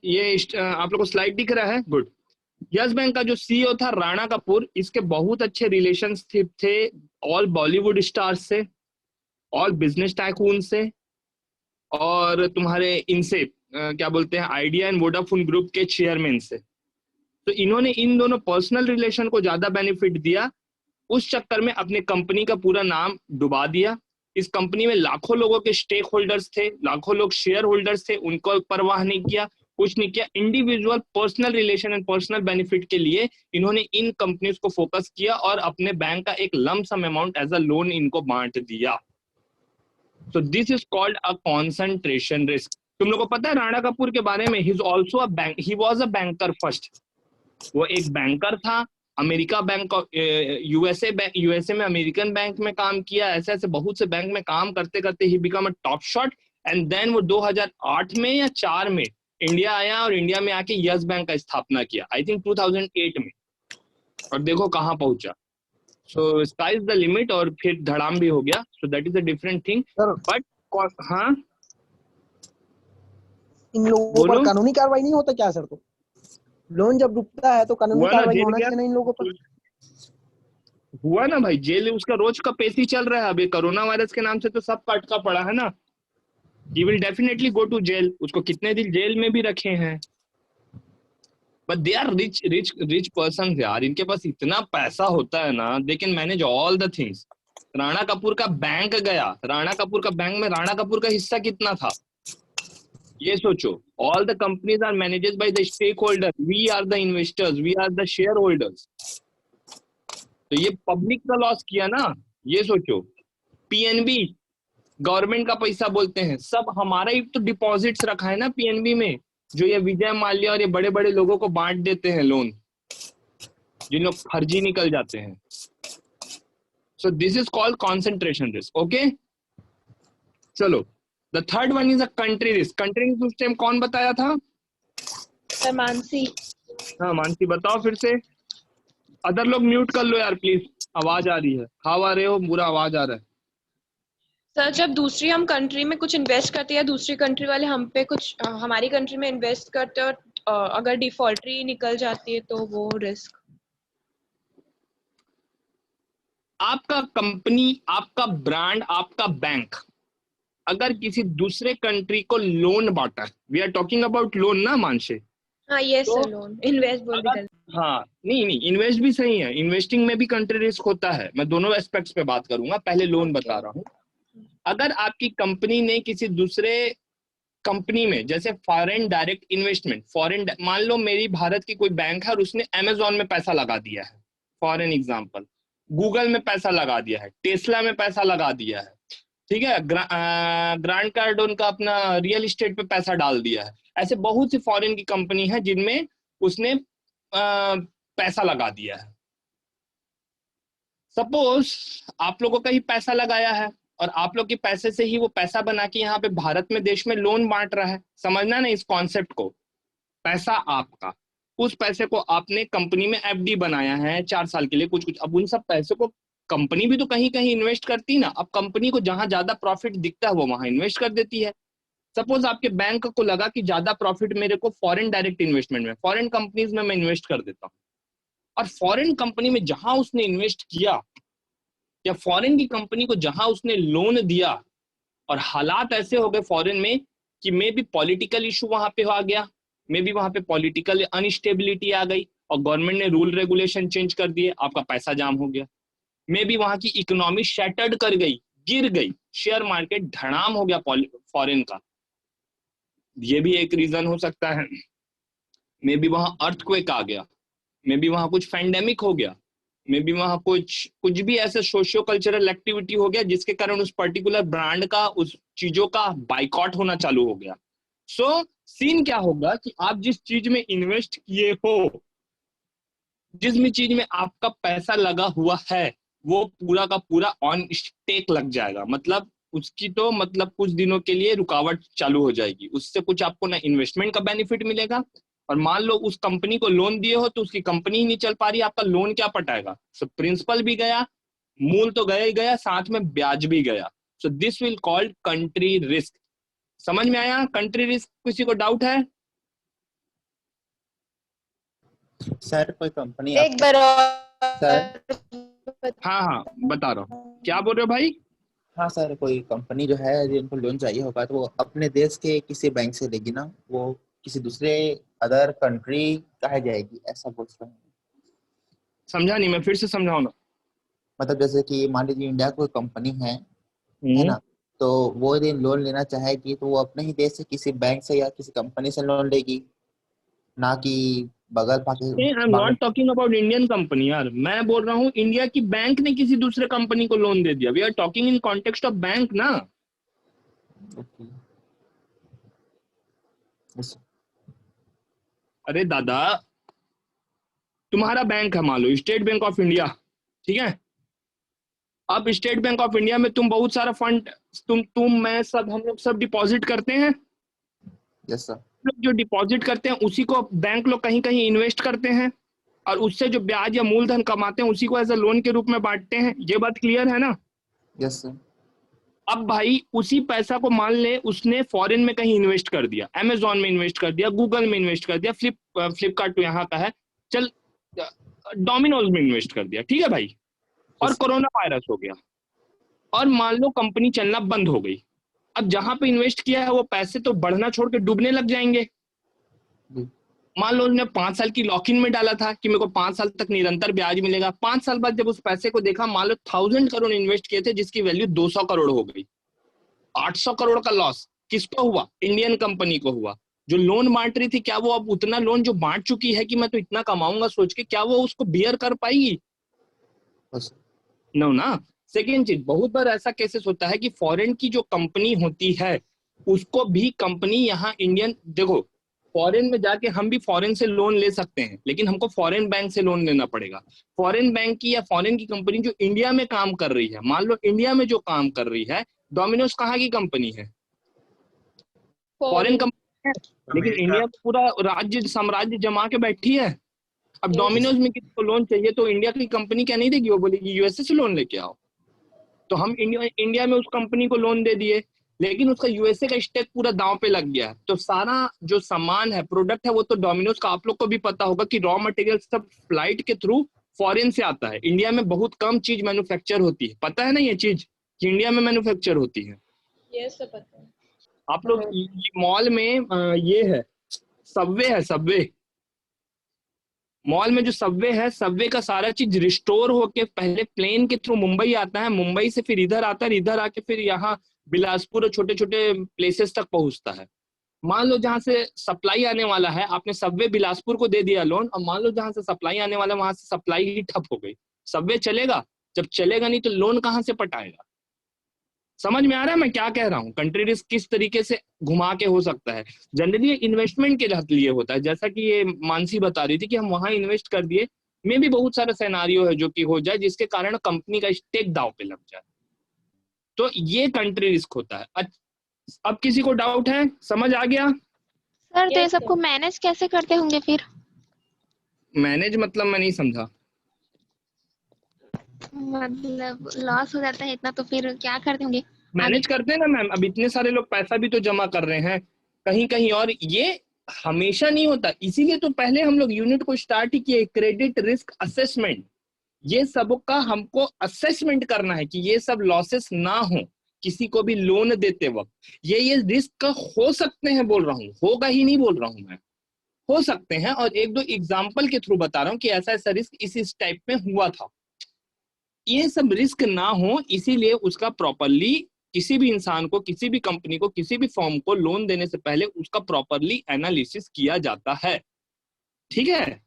ये आप लोग को स्लाइड दिख रहा है, गुड। यस बैंक का जो सीईओ था राणा कपूर, इसके बहुत अच्छे रिलेशनशिप थे ऑल बॉलीवुड स्टार्स से, ऑल बिजनेस टाइकून से, और तुम्हारे इनसे क्या बोलते हैं, आइडिया एंड वोडाफोन ग्रुप के चेयरमैन से। तो इन्होंने इन दोनों पर्सनल रिलेशन को ज्यादा बेनिफिट दिया, उस चक्कर में अपने कंपनी का पूरा नाम डुबा दिया। इस कंपनी में लाखों लोगों के स्टेक होल्डर्स थे, लाखों लोग शेयर होल्डर्स थे, उनको परवाह नहीं किया, कुछ नहीं किया। Individual personal relation and personal benefit के लिए इन्होंने इन कंपनीज को फोकस किया और अपने बैंक का एक lump sum amount as a loan इनको बांट दिया। So this is called a concentration risk. तुम लोगों को पता है राणा कपूर के बारे में, he is also a bank, he was a banker first, वो एक बैंकर था, अमेरिका बैंक, यूएसए में अमेरिकन बैंक में काम किया, ऐसे ऐसे बहुत से बैंक में काम करते करते ही become a top shot, and then वो 2008 में या 4 में इंडिया आया, और इंडिया में आके यस बैंक का स्थापना किया, आई थिंक 2008 में, और देखो कहाँ पहुंचा। सो स्काई इज द लिमिट, और फिर धड़ाम भी हो गया, so that is a different thing. But हाँ, इन लोगों पर कानूनी कार्रवाई नहीं होता क्या सर? तो लोन जब डूबता है तो कानूनी कार्रवाई होना चाहिए ना इन लोगों पर? हुआ ना भाई, जेल उसका रोज का पेश ही चल रहा है, अभी कोरोना वायरस के नाम से तो सब कटका पड़ा है ना, he will definitely go to jail, उसको कितने दिन जेल में भी रखे हैं। But they are rich rich rich person यार, इनके पास इतना पैसा होता है ना, they can manage all the things. Rana Kapoor का बैंक गया, राणा कपूर का बैंक में राणा कपूर का हिस्सा कितना था ये सोचो। All the companies are managed by the stakeholder, we are the investors, we are the shareholders. तो ये पब्लिक का लॉस किया ना, ये सोचो। पीएनबी गवर्नमेंट का पैसा बोलते हैं, सब हमारा ही तो डिपॉजिट्स रखा है ना पीएनबी में, जो ये विजय माल्या और ये बड़े बड़े लोगों को बांट देते हैं लोन, जिन लोग फर्जी निकल जाते हैं। So this is called concentration risk. Okay, चलो the third one is a country risk. Country risk उस टाइम कौन बताया था? सर मानसी। हाँ मानसी बताओ फिर से। अदर लोग म्यूट कर लो यार प्लीज, आवाज आ रही है, खा रहे हो बुरा आवाज आ रहा है। सर जब दूसरी हम कंट्री में कुछ इन्वेस्ट करते हैं या दूसरी कंट्री वाले हम पे कुछ हमारी कंट्री में इन्वेस्ट करते हैं और अगर डिफॉल्टरी निकल जाती है तो वो रिस्क। आपका कंपनी, आपका ब्रांड, आपका बैंक अगर किसी दूसरे कंट्री को लोन बांटा है, we are talking about loan ना मानसे। हाँ यस तो सर, लोन इन्वेस्ट बोल दी गलती। हाँ नहीं इन्वेस्ट भी सही है, इन्वेस्टिंग में भी कंट्री रिस्क होता है, मैं दोनों एस्पेक्ट्स पे बात करूंगा, पहले लोन बता रहा हूँ। अगर आपकी कंपनी ने किसी दूसरे कंपनी में, जैसे फॉरेन डायरेक्ट इन्वेस्टमेंट, फॉरेन, मान लो मेरी भारत की कोई बैंक है और उसने अमेजोन में पैसा लगा दिया है, फॉर एन एग्जाम्पल, गूगल में पैसा लगा दिया है, टेस्ला में पैसा लगा दिया है, ठीक है, ग्रांड कार्डोन का अपना रियल एस्टेट पे पैसा डाल दिया है, ऐसे बहुत सी फॉरेन की कंपनी है जिनमें उसने पैसा लगा दिया है। सपोज आप लोगों का ही पैसा लगाया है और आप लोग के पैसे से ही वो पैसा बना के यहाँ पे भारत में देश में लोन बांट रहा है, समझना ना इस कॉन्सेप्ट को। पैसा आपका, उस पैसे को आपने कंपनी में एफडी बनाया है 4 साल के लिए कुछ कुछ, अब उन सब पैसे को कंपनी भी तो कहीं कहीं इन्वेस्ट करती ना, अब कंपनी को जहां ज्यादा प्रॉफिट दिखता है वो वहां इन्वेस्ट कर देती है। सपोज आपके बैंक को लगा कि ज्यादा प्रॉफिट मेरे को फॉरेन डायरेक्ट इन्वेस्टमेंट में, फॉरेन कंपनीज में मैं इन्वेस्ट कर देता हूँ, और फॉरेन कंपनी में जहां उसने इन्वेस्ट किया या फॉरेन की कंपनी को जहां उसने लोन दिया और हालात ऐसे हो गए फॉरेन में कि मे भी पॉलिटिकल इशू वहां पे आ गया, मे भी वहां पे पॉलिटिकल अनस्टेबिलिटी आ गई और गवर्नमेंट ने रूल रेगुलेशन चेंज कर दिए, आपका पैसा जाम हो गया, मे भी वहां की इकोनॉमी शैटर्ड कर गई, गिर गई, शेयर मार्केट धड़ाम हो गया फॉरेन का, ये भी एक रीजन हो सकता है। मे भी वहां अर्थक्वेक आ गया, मे भी वहां कुछ पैंडेमिक हो गया, मे भी वहां कुछ भी ऐसे सोशियो कल्चरल एक्टिविटी हो गया जिसके कारण उस पर्टिकुलर ब्रांड का, उस चीजों का बाइकआउट होना चालू हो गया। सो सीन क्या होगा कि आप जिस चीज में इन्वेस्ट किए हो, जिस भी चीज में आपका पैसा लगा हुआ है, वो पूरा का पूरा ऑन स्टेक लग जाएगा, मतलब उसकी तो मतलब कुछ दिनों के लिए रुकावट चालू हो जाएगी, उससे कुछ आपको ना इन्वेस्टमेंट का बेनिफिट मिलेगा, और मान लो उस कंपनी को लोन दिए हो तो उसकी कंपनी ही नहीं चल पा रही, आपका लोन क्या पटाएगा? सो प्रिंसिपल भी गया, मूल तो गया ही गया, साथ में ब्याज भी गया। So this will called country risk. समझ में आया कंट्री रिस्क? किसी को डाउट है? सर कोई कंपनी एक बार सर, हाँ बता रहा हूँ, क्या बोल रहे हो भाई? हाँ सर, कोई कंपनी जो है जिनको लोन चाहिए होगा तो वो अपने देश के किसी बैंक से लेगी ना, वो किसी दूसरे अदर कंट्री कहा जाएगी, ऐसा बोल रहे हैं। समझा नहीं, मैं फिर से समझाऊं ना। मतलब जैसे कि मान लीजिए इंडिया कोई कंपनी है ना, तो वो यदि लोन लेना चाहेगी तो वो अपने ही देश से किसी बैंक से या किसी कंपनी से लोन लेगी, ना कि बगल I am not talking about Indian company यार, मैं बोल रहा हूँ इंडिया की बैंक ने किसी दूसरे कंपनी को लोन दे दिया। We are talking in context of bank ना। अरे दादा, तुम्हारा बैंक है मान लो स्टेट बैंक ऑफ इंडिया, ठीक है, अब स्टेट बैंक ऑफ इंडिया में तुम बहुत सारा फंड, तुम मैं सब, हम लोग सब डिपॉजिट करते हैं। Yes sir. लोग जो डिपॉजिट करते हैं उसी को बैंक लोग कहीं कहीं इन्वेस्ट करते हैं और उससे जो ब्याज या मूलधन कमाते हैं उसी को एज अ लोन के रूप में बांटते हैं। ये बात क्लियर है ना? Yes sir. अब भाई उसी पैसा को मान ले उसने फॉरेन में कहीं इन्वेस्ट कर दिया, अमेजोन में इन्वेस्ट कर दिया, गूगल में इन्वेस्ट कर दिया, फ्लिपकार्ट तो यहाँ का है, चल डोमिनोज में इन्वेस्ट कर दिया, ठीक है भाई, और कोरोना वायरस हो गया और मान लो कंपनी चलना बंद हो गई। अब जहां पे इन्वेस्ट किया है वो पैसे तो बढ़ना छोड़ के डूबने लग जाएंगे। मान लो उसने 5 साल की लॉक इन में डाला था कि मेरे को 5 साल तक निरंतर ब्याज मिलेगा, 5 साल बाद जब उस पैसे को देखा, मान लो 1000 करोड़ इन्वेस्ट किए थे जिसकी वैल्यू 200 करोड़ हो गई, 800 करोड़ का लॉस किसको हुआ? इंडियन कंपनी को हुआ। जो लोन बांट रही थी, क्या वो अब उतना लोन जो बांट चुकी है कि मैं तो इतना कमाऊंगा सोच के, क्या वो उसको बियर कर पाएगी? नो ना। सेकेंड चीज, बहुत बार ऐसा केसेस होता है कि फॉरेन की जो कंपनी होती है उसको भी कंपनी यहाँ इंडियन, देखो फॉरेन में जाके हम भी फॉरेन से लोन ले सकते हैं लेकिन हमको फॉरेन बैंक से लोन लेना पड़ेगा। फॉरेन बैंक की या फॉरेन की कंपनी जो इंडिया में काम कर रही है, मान लो इंडिया में जो काम कर रही है, डोमिनोज कहाँ की कंपनी है? फॉरेन कंपनी लेकिन इंडिया पूरा राज्य साम्राज्य जमा के बैठी है। अब डोमिनोज में किसी को लोन चाहिए तो इंडिया की कंपनी क्या नहीं देगी, वो बोलेगी यूएसए से लोन लेके आओ। तो हम इंडिया में उस कंपनी को लोन दे दिए, लेकिन उसका यूएसए का स्टेक पूरा दांव पे लग गया है। तो सारा जो सामान है, प्रोडक्ट है, वो तो डोमिनोज का, आप लोग को भी पता होगा कि रॉ मटेरियल सब फ्लाइट के थ्रू फॉरेन से आता है। इंडिया में बहुत कम चीज मैन्युफैक्चर होती है, पता है ना ये चीज कि इंडिया में मैन्युफैक्चर होती है। ये सब पता है। आप लोग मॉल में ये है सबवे है, सबवे मॉल में जो सबवे है, सबवे का सारा चीज रिस्टोर होके पहले प्लेन के थ्रू मुंबई आता है, मुंबई से फिर इधर आता है, इधर आके फिर यहाँ बिलासपुर और छोटे छोटे प्लेसेस तक पहुंचता है। मान लो जहां से सप्लाई आने वाला है, आपने सबवे बिलासपुर को दे दिया लोन, और मान लो जहां से सप्लाई आने वाला है वहां से सप्लाई ही ठप हो गई, सबवे चलेगा? जब चलेगा नहीं तो लोन कहाँ से पटाएगा? समझ में आ रहा है मैं क्या कह रहा हूँ? कंट्री रिस्क किस तरीके से घुमा के हो सकता है। जनरली इन्वेस्टमेंट के लिए होता है, जैसा कि ये मानसी बता रही थी कि हम वहां इन्वेस्ट कर दिए, में भी बहुत सारा सिनेरियो है जो कि हो जाए जिसके कारण कंपनी का स्टेक दांव पे लग जाए, तो ये कंट्री रिस्क होता है। अब किसी को डाउट है? समझ आ गया सर? तो ये सबको मैनेज कैसे करते होंगे फिर? मैनेज मतलब मैं नहीं समझा। मतलब लॉस हो जाता है इतना तो फिर क्या करते होंगे? मैनेज करते हैं ना मैम, अब इतने सारे लोग पैसा भी तो जमा कर रहे हैं कहीं कहीं, और ये हमेशा नहीं होता। इसीलिए तो पहले हम लोग यूनिट को स्टार्ट ही किए, क्रेडिट रिस्क असेसमेंट। ये सब का हमको असेसमेंट करना है कि ये सब लॉसेस ना हो किसी को भी लोन देते वक्त। ये रिस्क हो सकते हैं बोल रहा हूँ, होगा ही नहीं बोल रहा हूँ मैं, हो सकते हैं। और एक दो एग्जाम्पल के थ्रू बता रहा हूँ कि ऐसा ऐसा रिस्क इस टाइप में हुआ था। ये सब रिस्क ना हो, इसीलिए उसका प्रॉपरली किसी भी इंसान को, किसी भी कंपनी को, किसी भी फर्म को लोन देने से पहले उसका प्रॉपरली एनालिसिस किया जाता है। ठीक है?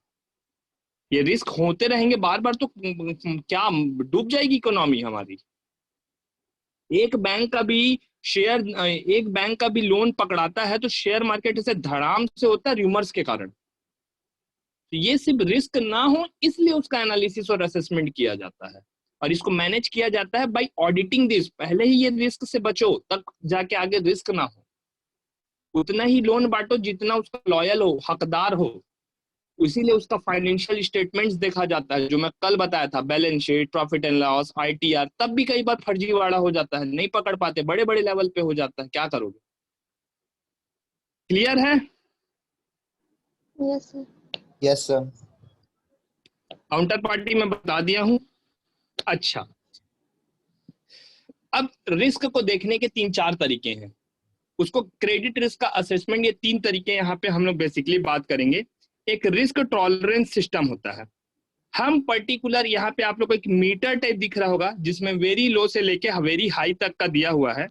ये रिस्क होते रहेंगे बार बार तो क्या डूब जाएगी इकोनॉमी हमारी। एक बैंक का भी लोन पकड़ाता है तो शेयर मार्केट से धड़ाम से होता है रूमर्स के कारण। तो ये सिर्फ रिस्क ना हो इसलिए उसका एनालिसिस और असेसमेंट किया जाता है, और इसको मैनेज किया जाता है बाय ऑडिटिंग दिस। पहले ही ये रिस्क से बचो, तब जाके आगे रिस्क ना हो। उतना ही लोन बांटो जितना उसका लॉयल हो, हकदार हो। इसीलिए उसका फाइनेंशियल स्टेटमेंट्स देखा जाता है, जो मैं कल बताया था, balance sheet, profit and loss, ITR. तब भी कई बार फर्जीवाड़ा हो जाता है, नहीं पकड़ पाते, बड़े बड़े लेवल पे हो जाता है, क्या करोगे? क्लियर है? Yes sir. Yes sir. Counter party में बता दिया हूं। अच्छा, अब रिस्क को देखने के 3-4 तरीके हैं। उसको क्रेडिट रिस्क का असेसमेंट, ये 3 तरीके यहाँ पे हम लोग बेसिकली बात करेंगे। एक रिस्क टॉलरेंस सिस्टम होता है। हम पर्टिकुलर यहाँ पे आप लोग को एक मीटर टाइप दिख रहा होगा जिसमें वेरी लो से लेके वेरी हाई तक का दिया हुआ है।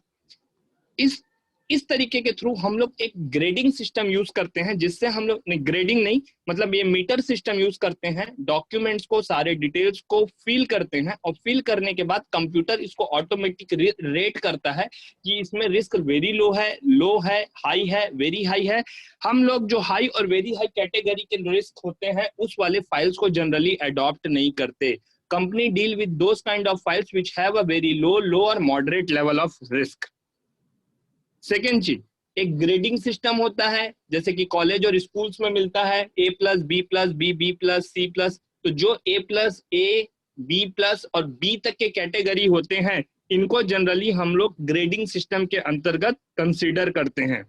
इस तरीके के थ्रू हम लोग एक ग्रेडिंग सिस्टम यूज करते हैं, जिससे हम लोग ग्रेडिंग नहीं, मतलब ये मीटर सिस्टम यूज करते हैं। डॉक्यूमेंट्स को, सारे डिटेल्स को फिल करते हैं, और फिल करने के बाद कंप्यूटर इसको ऑटोमेटिक रेट करता है कि इसमें रिस्क वेरी लो है, लो है, हाई है, वेरी हाई है। हम लोग जो हाई और वेरी हाई कैटेगरी के रिस्क होते हैं उस वाले फाइल्स को जनरली अडॉप्ट नहीं करते। Company deal with those kind of files which have a very low और moderate level of risk. Second चीज, एक ग्रेडिंग सिस्टम होता है, जैसे कि कॉलेज और स्कूल्स में मिलता है A+, B+, B+, C+। तो जो A+, B+ और B तक के कैटेगरी होते हैं, इनको जनरली हम लोग ग्रेडिंग सिस्टम के अंतर्गत कंसीडर करते हैं।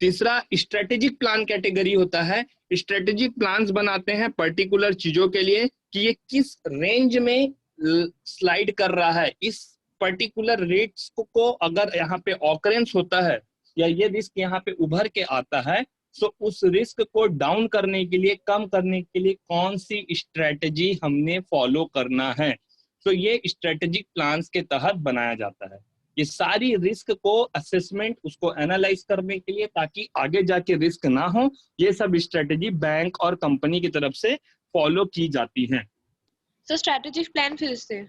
तीसरा, स्ट्रेटेजिक प्लान कैटेगरी होता है। स्ट्रेटेजिक प्लान्स बनाते हैं पर्टिकुलर चीजों के लिए कि ये किस रेंज में स्लाइड कर रहा है। इस पर्टिकुलर रेट्स को अगर यहाँ पे ऑकरेंस होता है या ये रिस्क यहाँ पे उभर के आता है, तो उस रिस्क को डाउन करने के लिए, कम करने के लिए कौन सी स्ट्रेटजी हमने फॉलो करना है, तो ये स्ट्रेटेजिक प्लान्स के तहत बनाया जाता है। ये सारी रिस्क को असेसमेंट, उसको एनालाइज करने के लिए, ताकि आगे जाके रिस्क ना हो, ये सब स्ट्रेटेजी बैंक और कंपनी की तरफ से फॉलो की जाती है। So strategic plan फिर से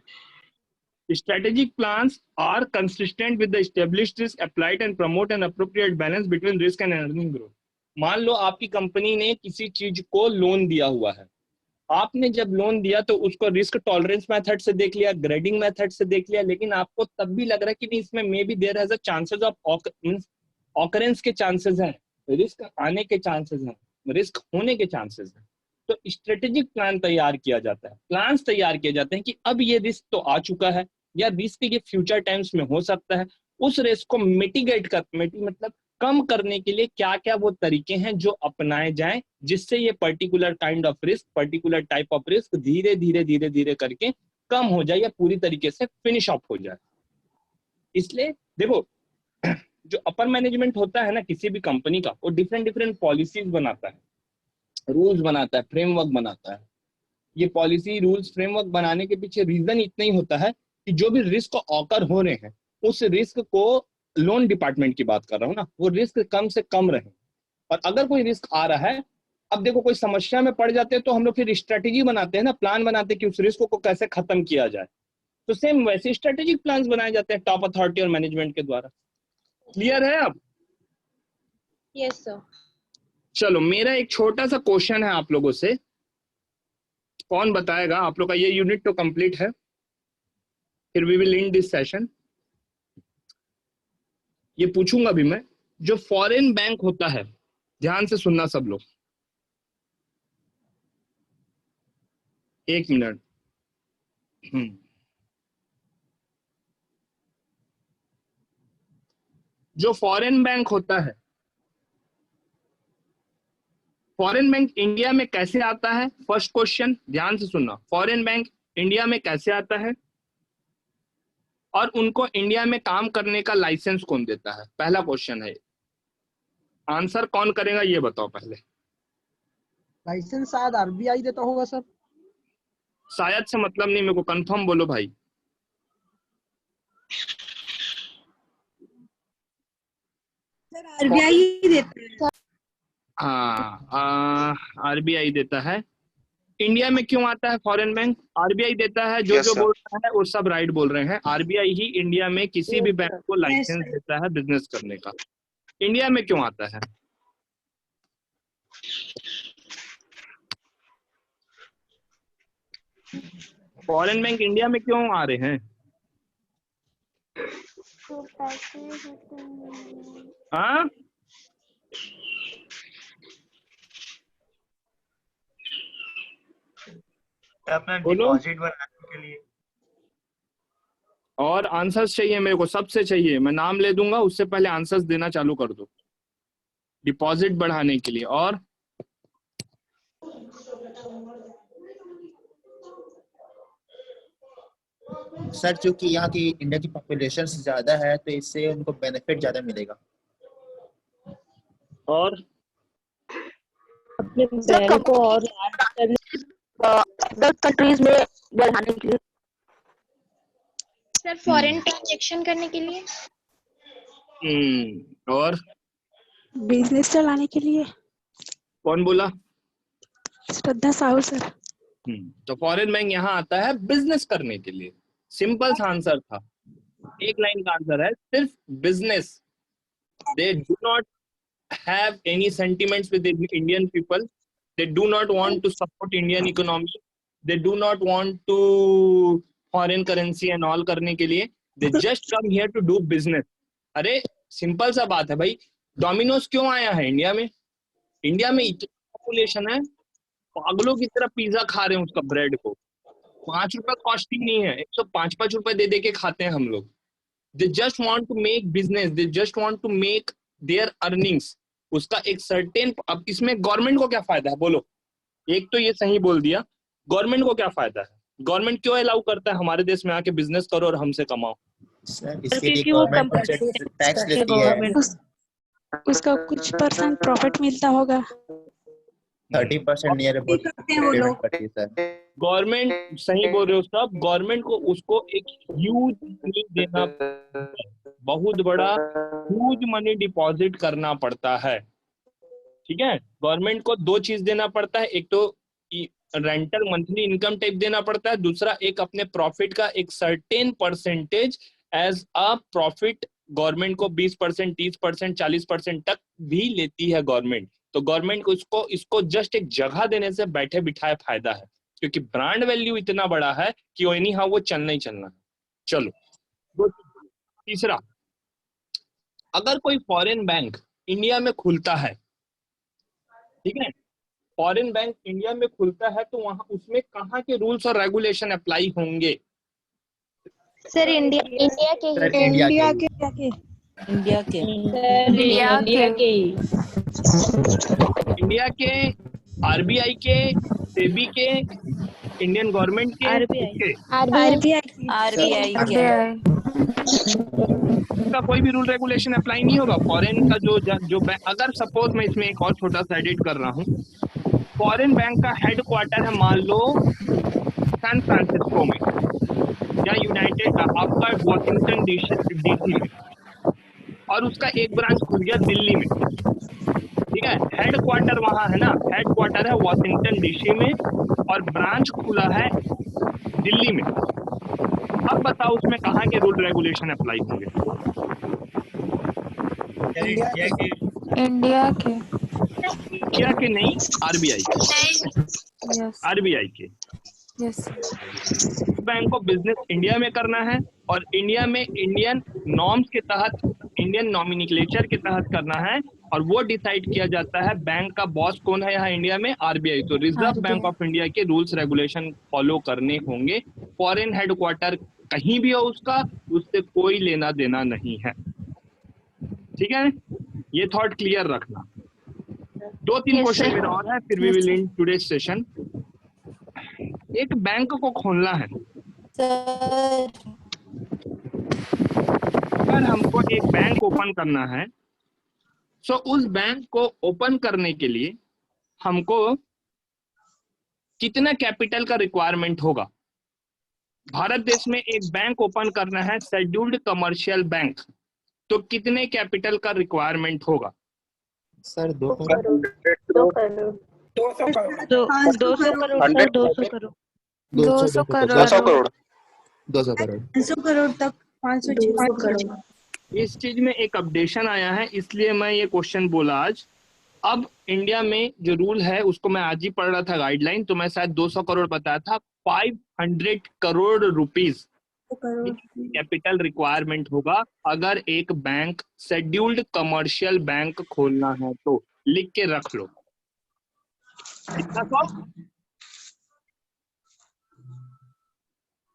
Strategic plans are consistent with the established risk, applied and promote an appropriate balance between risk and earning growth. मान लो आपकी कंपनी ने किसी चीज को लोन दिया हुआ है, आपने जब लोन दिया तो उसको रिस्क टॉलरेंस मेथड से देख लिया, ग्रेडिंग मेथड से देख लिया, लेकिन आपको तब भी लग रहा है कि नहीं, इसमें may be there has a chances of occurrence के चांसेस हैं, रिस्क आने के चांसेस हैं, रिस्क होने के चांसेस हैं। तो स्ट्रेटेजिक प्लान तैयार किया जाता है, प्लान्स तैयार किए जाते हैं कि अब ये रिस्क तो आ चुका है या रिस्क ये फ्यूचर टाइम्स में हो सकता है, उस रिस्क को मतलब कम करने के लिए क्या क्या वो तरीके हैं जो अपनाए जाएं जिससे ये particular kind of risk, particular type of risk धीरे धीरे करके कम हो जाए या पूरी तरीके से फिनिश ऑफ हो जाए। इसलिए देखो, जो अपर मैनेजमेंट होता है ना किसी भी कंपनी का, वो डिफरेंट पॉलिसीज बनाता है, रूल्स बनाता है, फ्रेमवर्क बनाता है। ये पॉलिसी रूल्स फ्रेमवर्क बनाने के पीछे रीजन इतना ही होता है कि जो भी रिस्क ऑकर हो रहे हैं उस रिस्क को, लोन डिपार्टमेंट की बात कर रहा हूँ ना, वो रिस्क कम से कम रहे। और अगर कोई रिस्क आ रहा है, अब देखो कोई समस्या में पड़ जाते हैं तो हम लोग फिर स्ट्रेटेजी बनाते हैं ना, प्लान बनाते हैं कि उस रिस्क को कैसे खत्म किया जाए। तो सेम वैसे स्ट्रेटेजिक प्लान्स बनाए जाते हैं टॉप अथॉरिटी और मैनेजमेंट के द्वारा। क्लियर है अब? Yes sir. चलो, मेरा एक छोटा सा क्वेश्चन है आप लोगों से, कौन बताएगा? आप लोग का ये यूनिट तो कंप्लीट है, फिर we will end this session. ये पूछूंगा भी मैं, जो फॉरेन बैंक होता है, ध्यान से सुनना सब लोग, एक मिनट। जो फॉरेन बैंक होता है, फॉरेन बैंक इंडिया में कैसे आता है? फर्स्ट क्वेश्चन ध्यान से सुनना, फॉरेन बैंक इंडिया में कैसे आता है और उनको इंडिया में काम करने का लाइसेंस कौन देता है? पहला क्वेश्चन है। आंसर कौन करेगा ये बताओ पहले। लाइसेंस शायद आरबीआई देता होगा सर। शायद से मतलब नहीं, मेरे को कंफर्म बोलो भाई। सर आरबीआई ही देता है। हाँ, आरबीआई देता है। इंडिया में क्यों आता है फॉरेन बैंक? आरबीआई देता है। जो बोल रहा है वो सब राइट बोल रहे हैं। आरबीआई ही इंडिया में किसी भी बैंक को लाइसेंस देता है बिजनेस करने का। इंडिया में क्यों आता है? फॉरेन बैंक इंडिया में क्यों आ रहे हैं? हाँ, अपना डिपॉजिट बनाने के लिए। और आंसर्स चाहिए मेरे को, सबसे चाहिए। मैं नाम ले दूंगा, उससे पहले आंसर्स देना चालू कर दो। डिपॉजिट बढ़ाने के लिए। और सर चूंकि यहाँ की इंडिया की पॉपुलेशन ज्यादा है तो इससे उनको बेनिफिट ज्यादा मिलेगा। और अपने बैंक को और अदर कंट्रीज में बढ़ाने के लिए। सर फॉरेन ट्रांजैक्शन करने के लिए। और बिजनेस चलाने के लिए। कौन बोला? श्रद्धा साहू सर। तो फॉरेन बैंक यहाँ आता है बिजनेस करने के लिए। सिंपल सा आंसर था, एक लाइन का आंसर है, सिर्फ business. They do not have any sentiments with the Indian people. They do not want to support Indian economy. They do not want to foreign currency and all करने के लिए. They just come here to do business. अरे simple सा बात है भाई, Domino's क्यों आया है इंडिया में? इंडिया में इतनी पॉपुलेशन है, पागलों की तरह पिज्जा खा रहे हैं उसका ब्रेड को। 5 रुपए कॉस्टिंग नहीं है, 105 रुपए दे के खाते हैं हम लोग। They just want to make business. They just want to make their earnings. उसका एक सर्टेन, अब इसमें गवर्नमेंट को क्या फायदा है बोलो? एक तो ये सही बोल दिया, गवर्नमेंट को क्या फायदा है? गवर्नमेंट क्यों अलाउ करता है हमारे देश में आके बिजनेस करो और हमसे कमाओ? सर इसके लिए गवर्नमेंट टैक्स लेती है। उसका कुछ परसेंट प्रॉफिट मिलता होगा। 30% नियर अबाउट पेमेंट करती है सर गवर्नमेंट। सही बोल रहे हो सब। गवर्नमेंट को उसको एक ह्यूज मनी देना, बहुत बड़ा ह्यूज मनी डिपॉजिट करना पड़ता है। ठीक है, गवर्नमेंट को 2 चीज देना पड़ता है, एक तो रेंटल मंथली इनकम टैक्स देना पड़ता है, दूसरा एक अपने प्रॉफिट का एक certain percentage as a profit. Government को 20%, 30%, 40% तक भी लेती है गवर्नमेंट। तो गवर्नमेंट को इसको जस्ट एक जगह देने से बैठे बिठाए फायदा है, क्योंकि ब्रांड वैल्यू इतना बड़ा है कि एनी हाउ वो चलना ही चलना है। चलो, तीसरा, अगर कोई फॉरेन बैंक इंडिया में खुलता है, ठीक है, फॉरेन बैंक इंडिया में खुलता है तो वहां उसमें कहाँ के रूल्स और रेगुलेशन अप्लाई होंगे? सर इंडिया के सर ही। इंडिया के इंडिया के इंडिया के, आरबीआई के, सेबी के, इंडियन गवर्नमेंट के, आरबीआई के का कोई भी रूल रेगुलेशन अप्लाई नहीं होगा। फॉरेन का जो अगर सपोज मैं इसमें एक और छोटा सा एडिट कर रहा हूँ, फॉरेन बैंक का हेडक्वार्टर है मान लो सैन फ्रांसिस्को में या यूनाइटेड आपका वॉशिंगटन डीसी में, और उसका एक ब्रांच खुल गया दिल्ली में, ठीक है, हेडक्वार्टर वहां है ना, हेडक्वार्टर है वॉशिंगटन डीसी में और ब्रांच खुला है दिल्ली में। अब बताओ उसमें कहाँ के रूल रेगुलेशन अप्लाई होंगे? इंडिया के नहीं, आरबीआई के। बैंक को बिजनेस इंडिया में करना है और इंडिया में इंडियन नॉर्म्स के तहत, इंडियन नॉमिनिक्लेचर के तहत करना है, और वो डिसाइड किया जाता है बैंक का बॉस कौन है यहाँ इंडिया में, आरबीआई। तो रिजर्व बैंक ऑफ इंडिया के रूल्स रेगुलेशन फॉलो करने होंगे। फॉरेन हेडक्वार्टर कहीं भी हो उसका, उससे कोई लेना देना नहीं है, ठीक है, ये थॉट क्लियर रखना। 2-3 क्वेश्चन मेरा और है, फिर we will end today session. एक बैंक को खोलना है, अगर हमको एक बैंक ओपन करना है, सो उस बैंक को ओपन करने के लिए हमको कितना कैपिटल का रिक्वायरमेंट होगा? भारत देश में एक बैंक ओपन करना है, शेड्यूल्ड कमर्शियल बैंक, तो कितने कैपिटल का रिक्वायरमेंट होगा? सर 2 करोड़ 200 करोड़ 200 करोड़ तक 500 करोड़। इस चीज में एक अपडेशन आया है, इसलिए मैं ये क्वेश्चन बोला आज। अब इंडिया में जो रूल है उसको मैं आज ही पढ़ रहा था गाइडलाइन, तो मैं शायद 200 करोड़ बताया था, 500 करोड़ रुपीस कैपिटल रिक्वायरमेंट होगा अगर एक बैंक शेड्यूल्ड कमर्शियल बैंक खोलना है तो। लिख के रख लो।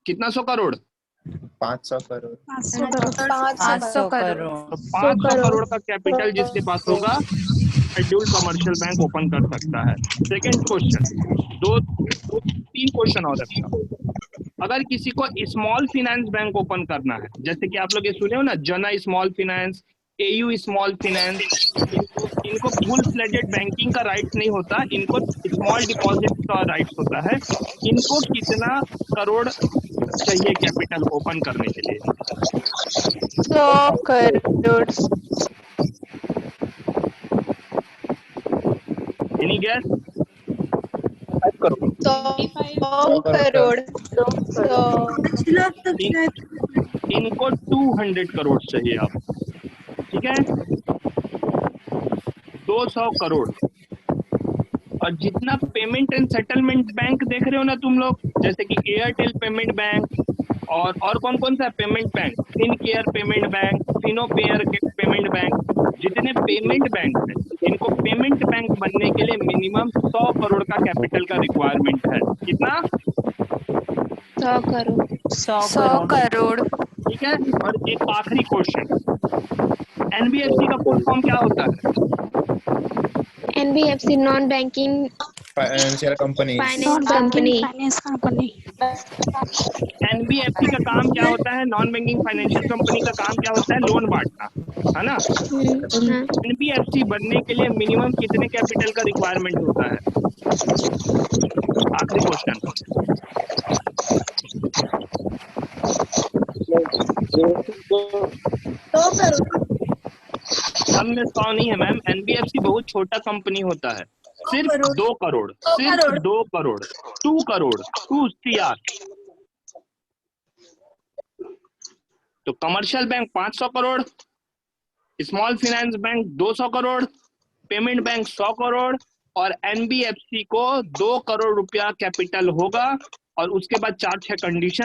कितना 100 करोड़? 500 करोड़ 500 करोड़ 500 करोड़ का कैपिटल जिसके पास होगा शेड्यूल्ड कमर्शियल बैंक ओपन कर सकता है। सेकंड क्वेश्चन, 2-3 क्वेश्चन और रखना। अगर किसी को स्मॉल फाइनेंस बैंक ओपन करना है, जैसे कि आप लोग ये सुने हो ना, जना small finance, AU small finance, इनको फुल फ्लेजेड बैंकिंग का राइट नहीं होता, इनको स्मॉल डिपॉजिट का राइट होता है। इनको कितना करोड़ चाहिए कैपिटल ओपन करने के लिए? 100 करोड़। Any gas? 100 करोड़। इनको 200 करोड़ चाहिए आप, ठीक है, 200 करोड़। और जितना पेमेंट एंड सेटलमेंट बैंक देख रहे हो ना तुम लोग, जैसे कि एयरटेल पेमेंट बैंक और कौन कौन सा payment bank, Fincare payment bank, फिनोपेयर पेमेंट बैंक, जितने पेमेंट बैंक है, इनको पेमेंट बैंक बनने के लिए मिनिमम 100 करोड़ का कैपिटल का रिक्वायरमेंट है। कितना? 100 करोड़। 100 करोड़। ठीक है। और एक आखिरी क्वेश्चन, एनबीएफसी का फुल फॉर्म क्या होता है? NBFC non banking financial company. Finance company. NBFC का काम क्या होता है? नॉन बैंकिंग फाइनेंशियल कंपनी का काम क्या होता है? लोन बांटना, है ना। एनबीएफसी बनने के लिए मिनिमम कितने कैपिटल का रिक्वायरमेंट होता है? आखिरी क्वेश्चन। हम में 100 नहीं है मैम, एनबीएफसी बहुत छोटा कंपनी होता है, सिर्फ 2 करोड़, सिर्फ 2 करोड़, 2 करोड़, 2 CR। तो commercial bank 500 crore, small finance bank 200 crore, payment bank 100 crore, और एनबीएफसी को 2 करोड़ रुपया कैपिटल होगा। और उसके बाद 4-6 कंडीशन